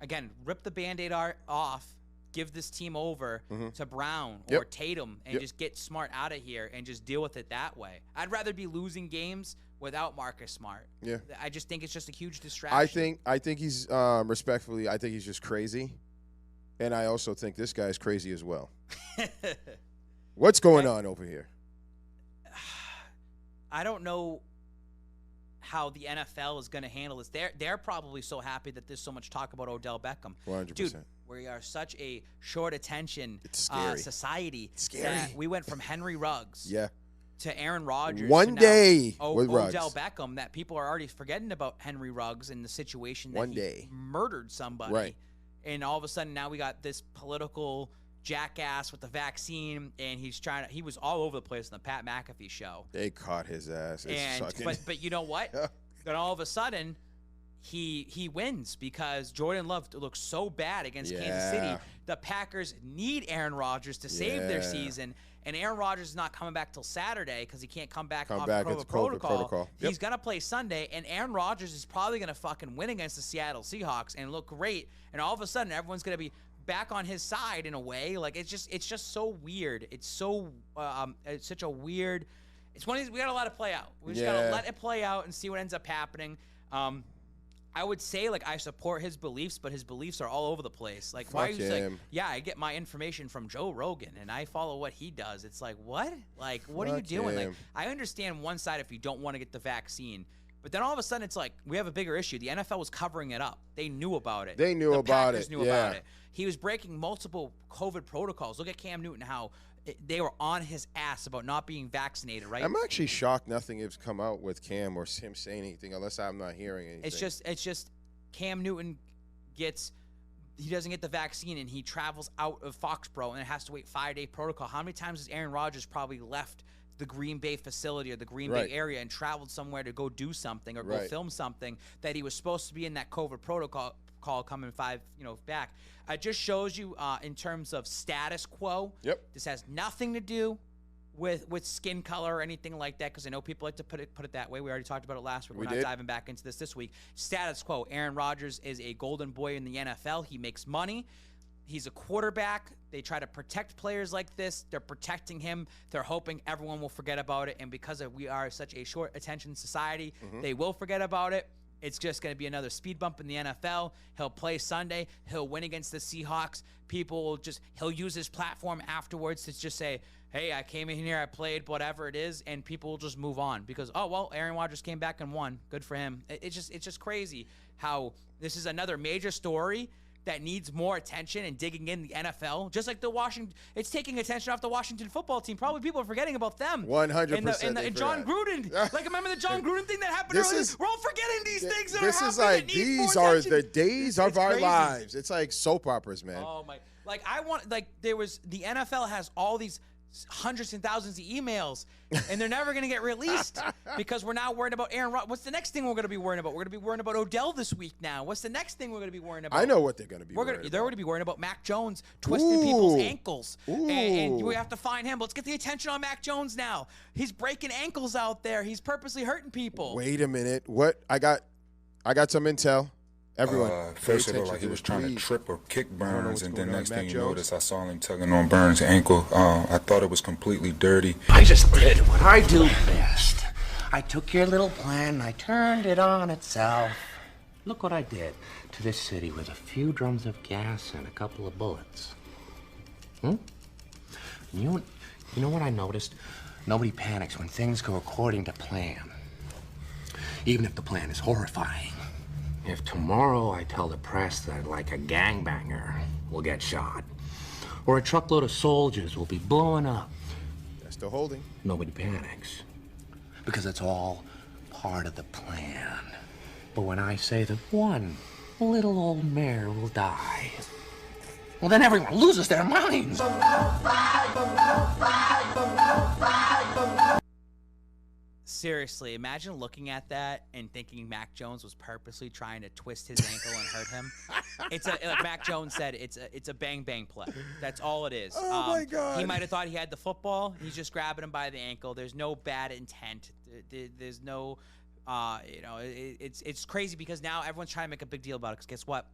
B: again, rip the Band-Aid off, give this team over to Brown or Tatum, and just get Smart out of here and just deal with it that way. I'd rather be losing games without Marcus Smart. Yeah, I just think it's just a huge distraction.
C: I think he's respectfully, I think he's just crazy. And I also think this guy's crazy as well. What's going on over here?
B: I don't know how the NFL is going to handle this. They're probably so happy that there's so much talk about Odell Beckham.
C: 100%.
B: Dude, we are such a short attention society.
C: It's scary.
B: That we went from Henry Ruggs to Aaron Rodgers.
C: One day with
B: Odell
C: Ruggs.
B: Beckham, that people are already forgetting about Henry Ruggs and the situation that he murdered somebody.
C: Right.
B: And all of a sudden now we got this political jackass with the vaccine, and he was all over the place on the Pat McAfee show.
C: They caught his ass.
B: But you know what? Then all of a sudden he wins because Jordan Love looks so bad against Kansas City. The Packers need Aaron Rodgers to save their season. And Aaron Rodgers is not coming back till Saturday because he can't come back off the protocol. He's going to play Sunday, and Aaron Rodgers is probably going to fucking win against the Seattle Seahawks and look great. And all of a sudden, everyone's going to be back on his side in a way. Like, it's just so weird. It's so it's such a weird. It's one of these, we got to let it play out. We just got to let it play out and see what ends up happening. I would say, like, I support his beliefs, but his beliefs are all over the place. Like, why are you like, yeah, I get my information from Joe Rogan, and I follow what he does. It's like, what? Like, what are you doing? Like, I understand one side if you don't want to get the vaccine. But then all of a sudden, it's like, we have a bigger issue. The NFL was covering it up. They knew about it.
C: The
B: Packers knew about it. He was breaking multiple COVID protocols. Look at Cam Newton, how they were on his ass about not being vaccinated, right?
C: I'm actually shocked nothing has come out with Cam or him saying anything, unless I'm not hearing anything.
B: It's just Cam Newton he doesn't get the vaccine, and he travels out of Foxborough, and it has to wait 5-day protocol. How many times has Aaron Rodgers probably left the Green Bay facility or the Green Bay area and traveled somewhere to go do something or go film something that he was supposed to be in that COVID protocol coming back? It just shows you in terms of status quo.
C: Yep.
B: This has nothing to do with skin color or anything like that, because I know people like to put it that way. We already talked about it last week. We're not diving back into this week. Status quo. Aaron Rodgers is a golden boy in the NFL. He makes money. He's a quarterback. They try to protect players like this. They're protecting him. They're hoping everyone will forget about it. And because we are such a short attention society, they will forget about it. It's just going to be another speed bump in the NFL. He'll play Sunday. He'll win against the Seahawks. He'll use his platform afterwards to just say, hey, I came in here, I played, whatever it is, and people will just move on because, oh, well, Aaron Rodgers came back and won. Good for him. It's just crazy how this is another major story that needs more attention and digging in the NFL, just like it's taking attention off the Washington football team. Probably people are forgetting about them.
C: 100%.
B: And John Gruden. Like, remember the John Gruden thing that happened earlier? We're all forgetting these things that are happening.
C: This is like, these are the days of our lives. It's like soap operas, man.
B: Oh, my. Like, the NFL has all these hundreds and thousands of emails, and they're never going to get released because we're now worried about Aaron Rodgers. What's the next thing we're going to be worrying about? We're going to be worrying about Odell this week now. What's the next thing we're going to be worrying about?
C: I know what they're going to be worrying
B: about. They're going to be worrying about Mac Jones twisting people's ankles. And we have to find him. Let's get the attention on Mac Jones now. He's breaking ankles out there. He's purposely hurting people.
C: Wait a minute. What? I got some intel. Everyone.
D: First it looked like he was trying to trip or kick Burns, and then next thing you notice, I saw him tugging on Burns' ankle. I thought it was completely dirty.
E: I just did what I do best. I took your little plan and I turned it on itself. Look what I did to this city with a few drums of gas and a couple of bullets. You know what I noticed? Nobody panics when things go according to plan. Even if the plan is horrifying. If tomorrow I tell the press that, like, a gangbanger will get shot, or a truckload of soldiers will be blowing up,
C: that's the holding.
E: Nobody panics, because it's all part of the plan. But when I say that one little old mare will die, well, then everyone loses their minds.
B: Seriously, imagine looking at that and thinking Mac Jones was purposely trying to twist his ankle and hurt him. Like Mac Jones said, it's a bang bang play. That's all it is.
C: Oh my God!
B: He might have thought he had the football. He's just grabbing him by the ankle. There's no bad intent. There's no, it's crazy because now everyone's trying to make a big deal about it. Because guess what?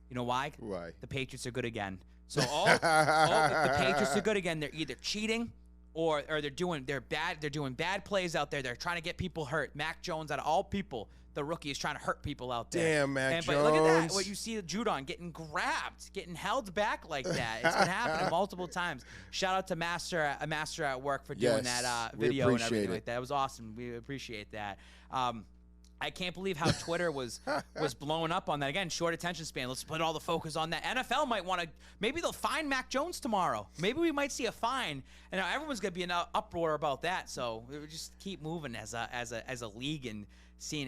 B: You know why?
C: Why?
B: The Patriots are good again. So if the Patriots are good again, they're either cheating. Or they're doing bad plays out there. They're trying to get people hurt. Mac Jones, out of all people, the rookie is trying to hurt people out there.
C: Damn, Mac Jones.
B: But look at that. What you see Judon getting grabbed, getting held back like that. It's been happening multiple times. Shout out to Master at Work for doing that video and everything like that. It was awesome. We appreciate that. I can't believe how Twitter was blowing up on that. Again, short attention span. Let's put all the focus on that. NFL might want to – maybe they'll fine Mac Jones tomorrow. Maybe we might see a fine. And now everyone's going to be in an uproar about that. So we just keep moving as a league and seeing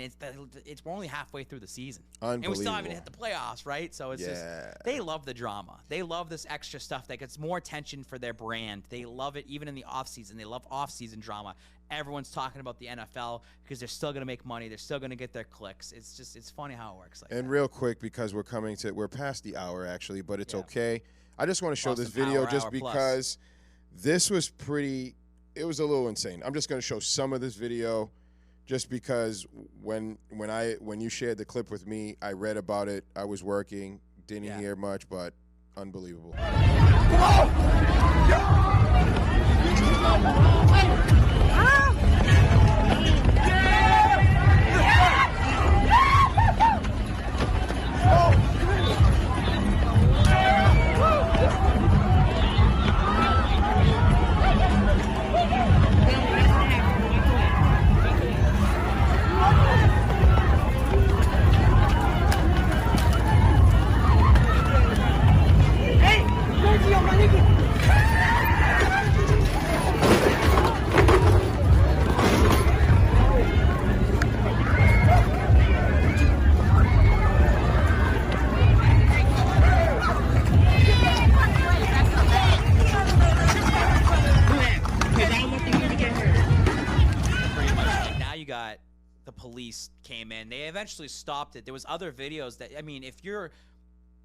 B: we're only halfway through the season.
C: Unbelievable.
B: And we still haven't hit the playoffs, right? So it's just – they love the drama. They love this extra stuff that gets more attention for their brand. They love it even in the offseason. They love offseason drama. Everyone's talking about the NFL because they're still going to make money. They're still going to get their clicks. It's funny how it works.
C: And real quick, because we're past the hour actually, but it's okay. I just want to show this video just because this was it was a little insane. I'm just going to show some of this video just because when you shared the clip with me, I read about it. I was working, didn't hear much, but unbelievable.
B: The police came in. They eventually stopped it. There was other videos that, I mean, if you're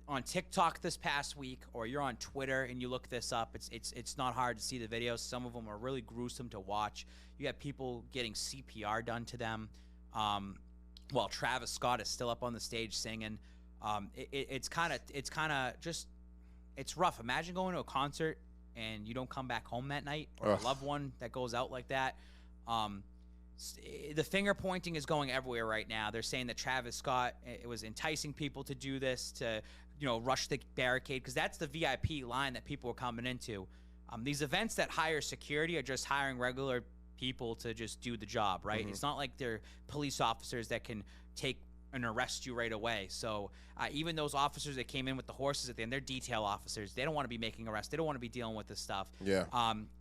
B: on TikTok this past week or you're on Twitter and you look this up, it's not hard to see the videos. Some of them are really gruesome to watch. You have people getting CPR done to them while Travis Scott is still up on the stage singing. It's kind of just, it's rough. Imagine going to a concert and you don't come back home that night, or a loved one that goes out like that. The finger pointing is going everywhere right now. They're saying that Travis Scott, it was enticing people to do this, to, rush the barricade, because that's the VIP line that people were coming into. These events that hire security are just hiring regular people to just do the job, right? Mm-hmm. It's not like they're police officers that can take and arrest you right away. So even those officers that came in with the horses at the end, they're detail officers. They don't want to be making arrests. They don't want to be dealing with this stuff.
C: Yeah.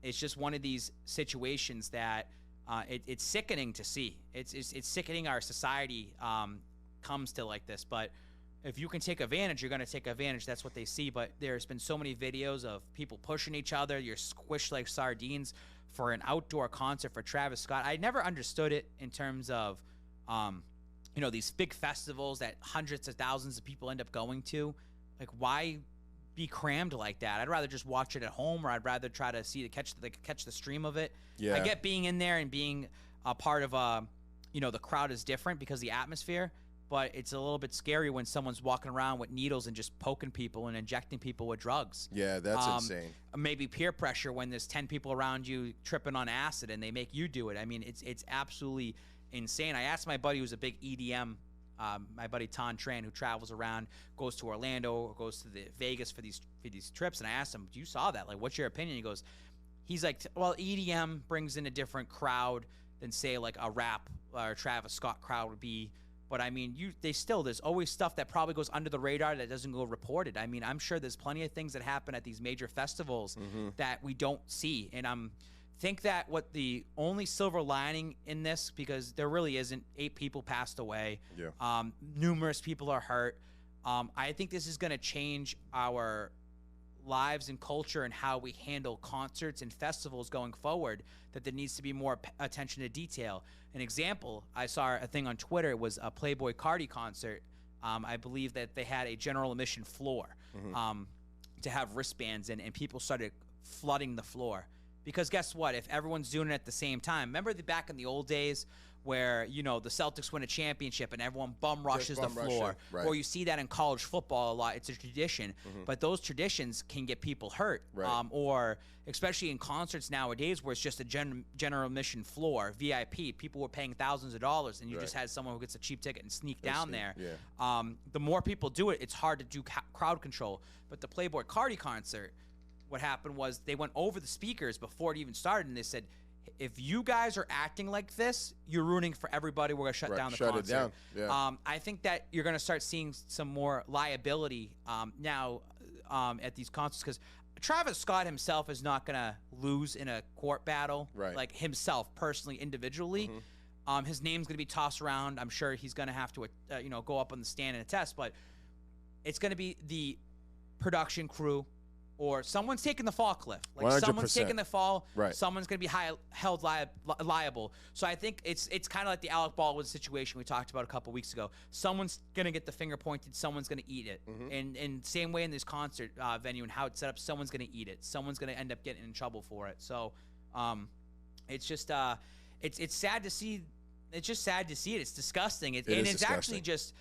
B: It's just one of these situations that it's sickening to see. It's sickening our society comes to like this. But if you can take advantage, you're going to take advantage. That's what they see. But there's been so many videos of people pushing each other. You're squished like sardines for an outdoor concert for Travis Scott. I never understood it in terms of, these big festivals that hundreds of thousands of people end up going to. Like, why be crammed like that? I'd rather just watch it at home, or I'd rather try to catch the stream of it.
C: Yeah.
B: I get being in there and being a part of the crowd is different because of the atmosphere, but it's a little bit scary when someone's walking around with needles and just poking people and injecting people with drugs.
C: Yeah, that's insane.
B: Maybe peer pressure when there's 10 people around you tripping on acid and they make you do it. I mean, it's absolutely insane. I asked my buddy who's a big EDM, my buddy Ton Tran, who travels around, goes to Orlando or goes to the Vegas for these trips, and I asked him, "You saw that? Like, what's your opinion?" He's like, well, EDM brings in a different crowd than, say, like a rap or Travis Scott crowd would be. But I mean, there's always stuff that probably goes under the radar that doesn't go reported. I mean, I'm sure there's plenty of things that happen at these major festivals that we don't see. And think that what the only silver lining in this, because there really isn't, 8 people passed away.
C: Yeah.
B: Numerous people are hurt. I think this is going to change our lives and culture and how we handle concerts and festivals going forward, that there needs to be more attention to detail. An example, I saw a thing on Twitter. It was a Playboi Carti concert. I believe that they had a general admission floor to have wristbands in, and people started flooding the floor. Because guess what? If everyone's doing it at the same time, remember back in the old days where, the Celtics win a championship and everyone bum rushes the floor.
C: Right.
B: Or you see that in college football a lot. It's a tradition. But those traditions can get people hurt.
C: Right.
B: Or especially in concerts nowadays where it's just a general admission floor, VIP. People were paying thousands of dollars, and you just had someone who gets a cheap ticket and sneak down there.
C: Yeah.
B: The more people do it, it's hard to do crowd control. But the Playboi Carti concert, what happened was they went over the speakers before it even started, and they said, if you guys are acting like this, you're ruining for everybody. We're going to shut down the concert.
C: Shut it down. Yeah.
B: I think that you're going to start seeing some more liability now at these concerts, because Travis Scott himself is not going to lose in a court battle, like himself personally, individually. His name's going to be tossed around. I'm sure he's going to have to, go up on the stand and attest, but it's going to be the production crew, or someone's taking the fall, Cliff. Like
C: 100%.
B: Someone's taking the fall.
C: Right.
B: Someone's going to be held liable. So I think it's kind of like the Alec Baldwin situation we talked about a couple weeks ago. Someone's going to get the finger pointed. Someone's going to eat it. And same way in this concert venue and how it's set up, someone's going to eat it. Someone's going to end up getting in trouble for it. So it's just it's sad to see. It's just sad to see it. It's disgusting. It's
C: disgusting.
B: Actually just,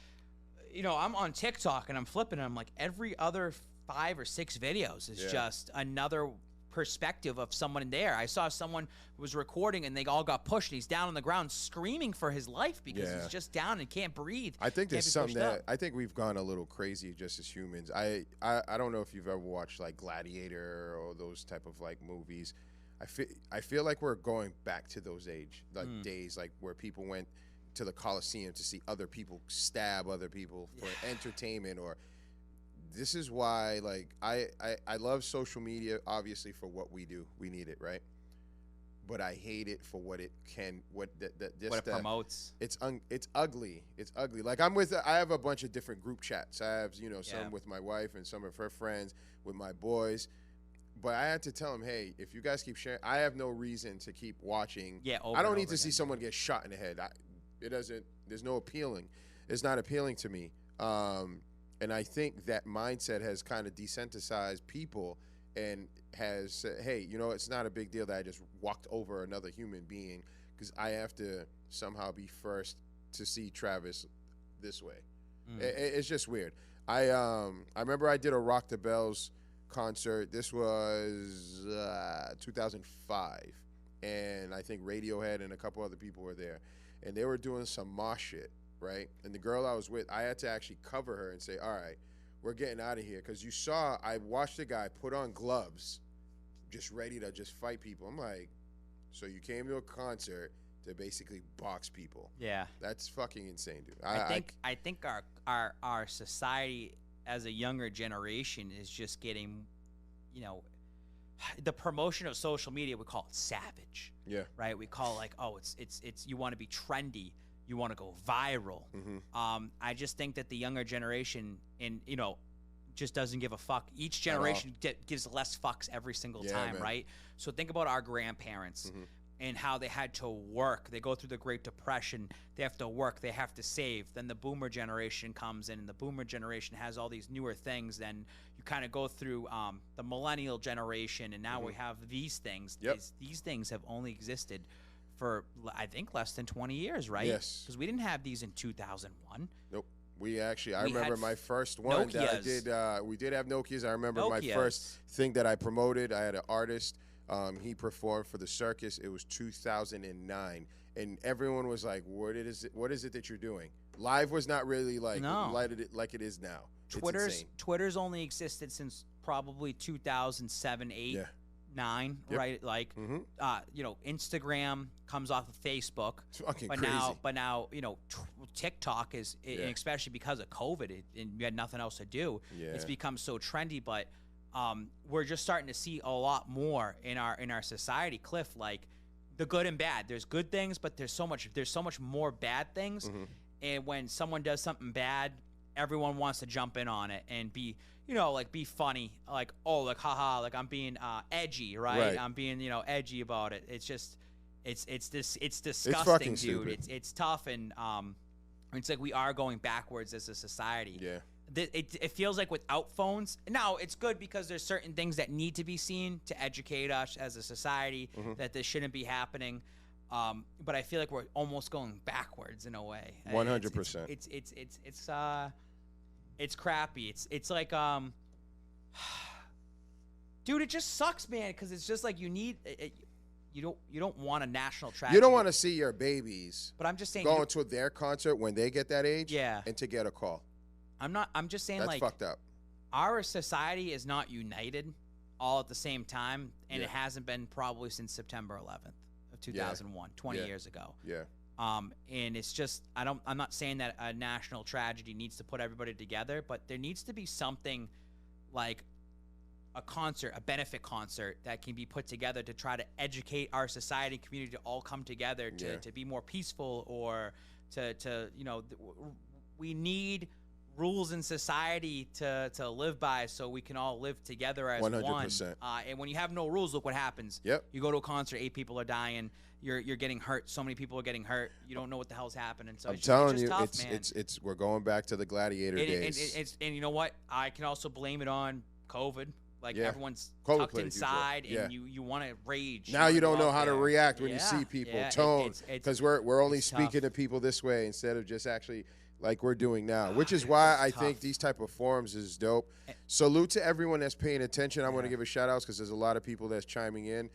B: I'm on TikTok and I'm flipping and I'm like, every other 5 or 6 videos is just another perspective of someone there. I saw someone who was recording and they all got pushed. He's down on the ground screaming for his life because he's just down and can't breathe.
C: I think there's something that I think we've gone a little crazy just as humans. I don't know if you've ever watched like Gladiator or those type of like movies. I feel like we're going back to those days, like where people went to the Coliseum to see other people stab other people for entertainment, or this is why, like, I love social media, obviously, for what we do. We need it, right? But I hate it for what it can, what it
B: promotes.
C: It's ugly. It's ugly. Like, I have a bunch of different group chats. I have, some with my wife and some of her friends, with my boys. But I had to tell them, hey, if you guys keep sharing, I have no reason to keep watching.
B: Yeah,
C: I don't need to see someone get shot in the head. There's no appealing. It's not appealing to me. And I think that mindset has kind of desensitized people and has said, hey, it's not a big deal that I just walked over another human being because I have to somehow be first to see Travis this way. It's just weird. I remember I did a Rock the Bells concert. This was 2005, and I think Radiohead and a couple other people were there, and they were doing some mosh shit, right? And the girl I was with, I had to actually cover her and say, all right, we're getting out of here, because I watched the guy put on gloves just ready to just fight people. I'm like, so you came to a concert to basically box people? Yeah, that's fucking insane, dude.
B: I think our society as a younger generation is just getting, the promotion of social media, we call it savage. Yeah. Right? We call it like, oh, it's you want to be trendy, you want to go viral. Mm-hmm. I just think that the younger generation just doesn't give a fuck. Each generation gives less fucks every single time, man. Right? So think about our grandparents. Mm-hmm. And how they had to work. They go through the Great Depression. They have to work. They have to save. Then the boomer generation comes in, and the boomer generation has all these newer things. Then you kind of go through the millennial generation, and now we have these things. Yep. These things have only existed for, I think, less than 20 years, right? Yes. Because we didn't have these in 2001.
C: Nope. I remember my first one that I did. We did have Nokias. I remember my first thing that I promoted. I had an artist. He performed for the circus. It was 2009, and everyone was like, "What is it that you're doing?" Live was not really lighted it like it is now.
B: Twitter's only existed since probably 2007, 8, 9, right? Like, Instagram comes off of Facebook.
C: It's fucking crazy.
B: But now, TikTok is, and especially because of COVID, and you had nothing else to do. Yeah. It's become so trendy, but. We're just starting to see a lot more in our society, Cliff, like the good and bad. There's good things, but there's so much more bad things. Mm-hmm. And when someone does something bad, everyone wants to jump in on it and be funny, like, oh, like, haha, like I'm being edgy, right? I'm being, edgy about it. It's just it's disgusting, dude. It's tough, and it's like we are going backwards as a society. Yeah. It feels like without phones. Now, it's good because there's certain things that need to be seen to educate us as a society that this shouldn't be happening. But I feel like we're almost going backwards in a way.
C: 100%.
B: It's crappy. It's like dude, it just sucks, man, because it's just like you don't want a national tragedy.
C: You don't want to see your babies.
B: But I'm just saying
C: going to their concert when they get that age. Yeah. And to get a call.
B: I'm just saying,
C: that's
B: like,
C: fucked up.
B: Our society is not united all at the same time, and it hasn't been probably since September 11th of 2001, 20 years ago. Yeah. And it's just, I'm not saying that a national tragedy needs to put everybody together, but there needs to be something like a benefit concert that can be put together to try to educate our society and community to all come together to be more peaceful, or to we need rules in society to live by, so we can all live together as 100%. And when you have no rules, look what happens. Yep. You go to a concert, 8 people are dying. You're getting hurt. So many people are getting hurt. You don't know what the hell's happening. So
C: I'm telling you, it's we're going back to the gladiator days.
B: And you know what? I can also blame it on COVID. Like, everyone's tucked inside, and you want to rage.
C: Now you don't know how to react when you see people. Tone, because we're only speaking to people this way instead of just actually like we're doing now, which is why I think these type of forums is dope. Salute to everyone that's paying attention. I want to give a shout out because there's a lot of people that's chiming in.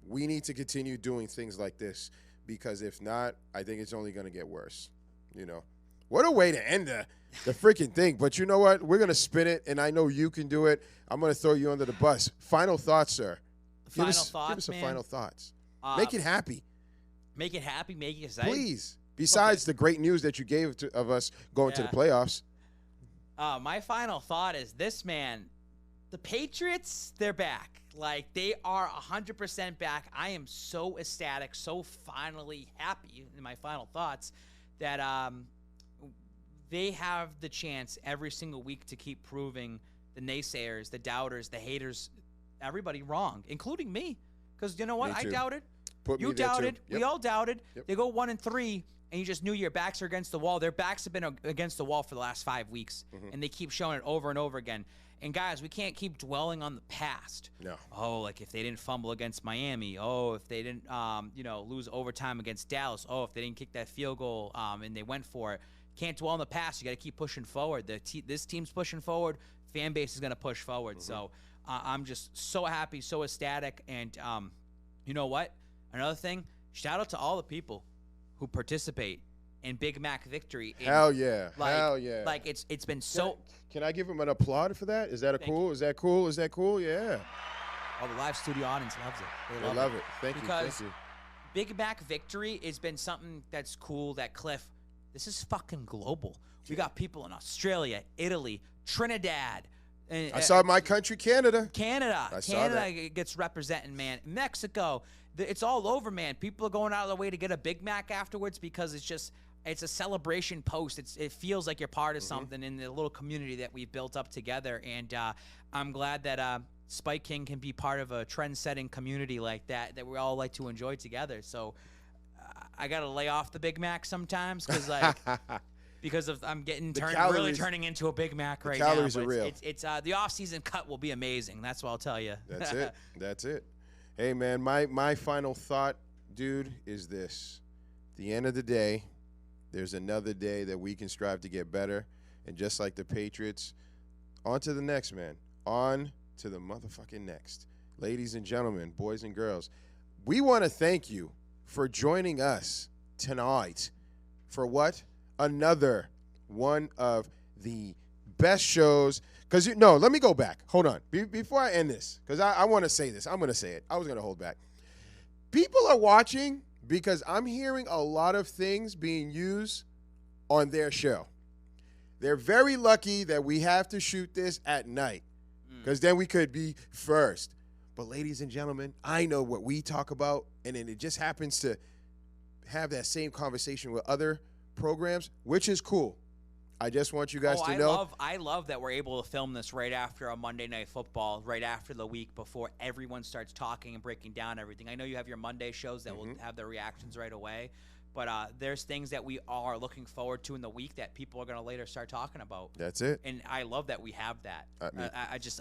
C: We need to continue doing things like this, because if not, I think it's only going to get worse. What a way to end the freaking thing. But you know what? We're going to spin it, and I know you can do it. I'm going to throw you under the bus. Final thoughts, sir. Give us some final thoughts. Make it happy.
B: Make it happy. Make it exciting.
C: Please. Besides the great news that you gave of us going to the playoffs.
B: My final thought is this, man. The Patriots, they're back. Like, they are 100% back. I am so ecstatic, so finally happy in my final thoughts that they have the chance every single week to keep proving the naysayers, the doubters, the haters, everybody wrong, including me. Because you know what? I doubted. You doubted. Yep. We all doubted. Yep. They go 1-3, and you just knew your backs are against the wall. Their backs have been against the wall for the last 5 weeks, and they keep showing it over and over again. And, guys, we can't keep dwelling on the past.
C: No.
B: Oh, like if they didn't fumble against Miami. Oh, if they didn't, lose overtime against Dallas. Oh, if they didn't kick that field goal and they went for it. Can't dwell on the past. You got to keep pushing forward. This team's pushing forward. Fan base is going to push forward. So I'm just so happy, so ecstatic. And you know what? Another thing, shout out to all the people who participate in Big Mac victory.
C: Hell yeah.
B: Like,
C: Hell yeah.
B: Like it's been so.
C: Can I give him an applaud for that? Is that cool? Is that cool? Is that cool? Yeah.
B: Oh, the live studio audience loves it.
C: They love it. Thank you.
B: Because Big Mac victory has been something that's cool. That Cliff, this is fucking global. We got people in Australia, Italy, Trinidad.
C: I saw my country, Canada.
B: Canada gets representing, man. Mexico. It's all over, man. People are going out of their way to get a Big Mac afterwards because it's a celebration post. It feels like you're part of something in the little community that we've built up together. And I'm glad that Spike King can be part of a trend-setting community like that we all like to enjoy together. So I got to lay off the Big Mac sometimes because I'm really turning into a Big Mac right now.
C: Calories are real.
B: It's the off-season cut will be amazing. That's what I'll tell you.
C: That's it. That's it. Hey, man, my final thought, dude, is this. At the end of the day, there's another day that we can strive to get better. And just like the Patriots, on to the next, man. On to the motherfucking next. Ladies and gentlemen, boys and girls, we want to thank you for joining us tonight for what? Another one of the best shows. Because, let me go back. Hold on. Before I end this, because I want to say this. I'm going to say it. I was going to hold back. People are watching because I'm hearing a lot of things being used on their show. They're very lucky that we have to shoot this at night because then we could be first. But, ladies and gentlemen, I know what we talk about, and then it just happens to have that same conversation with other programs, which is cool. I just want you guys to know.
B: I love that we're able to film this right after a Monday Night Football, right after the week before everyone starts talking and breaking down everything. I know you have your Monday shows that will have their reactions right away, but there's things that we are looking forward to in the week that people are going to later start talking about.
C: That's it.
B: And I love that we have that.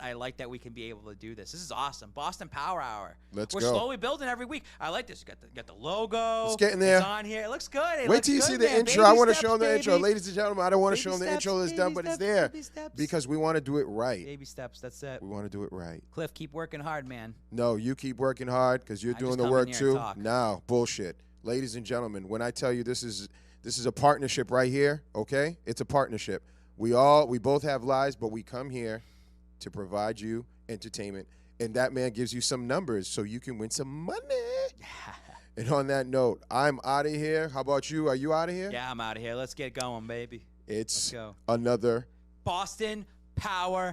B: I like that we can be able to do this. This is awesome. Boston Power Hour. We're
C: go.
B: slowly building every week. I like this. You got the logo.
C: It's getting there.
B: It's on here. It looks good.
C: Wait till you see the intro. I want to show them the intro. Ladies and gentlemen, I don't want to show them the intro that's done, but it's there because we want to do it right.
B: Baby steps. That's it.
C: We want to do it right.
B: Cliff, keep working hard, man.
C: No, you keep working hard because you're doing the work too. No, bullshit. Ladies and gentlemen, when I tell you this is a partnership right here, okay? It's a partnership. We both have lives, but we come here to provide you entertainment. And that man gives you some numbers so you can win some money. And on that note, I'm out of here. How about you? Are you out of here?
B: Yeah, I'm out of here. Let's get going, baby.
C: It's another
B: Boston Power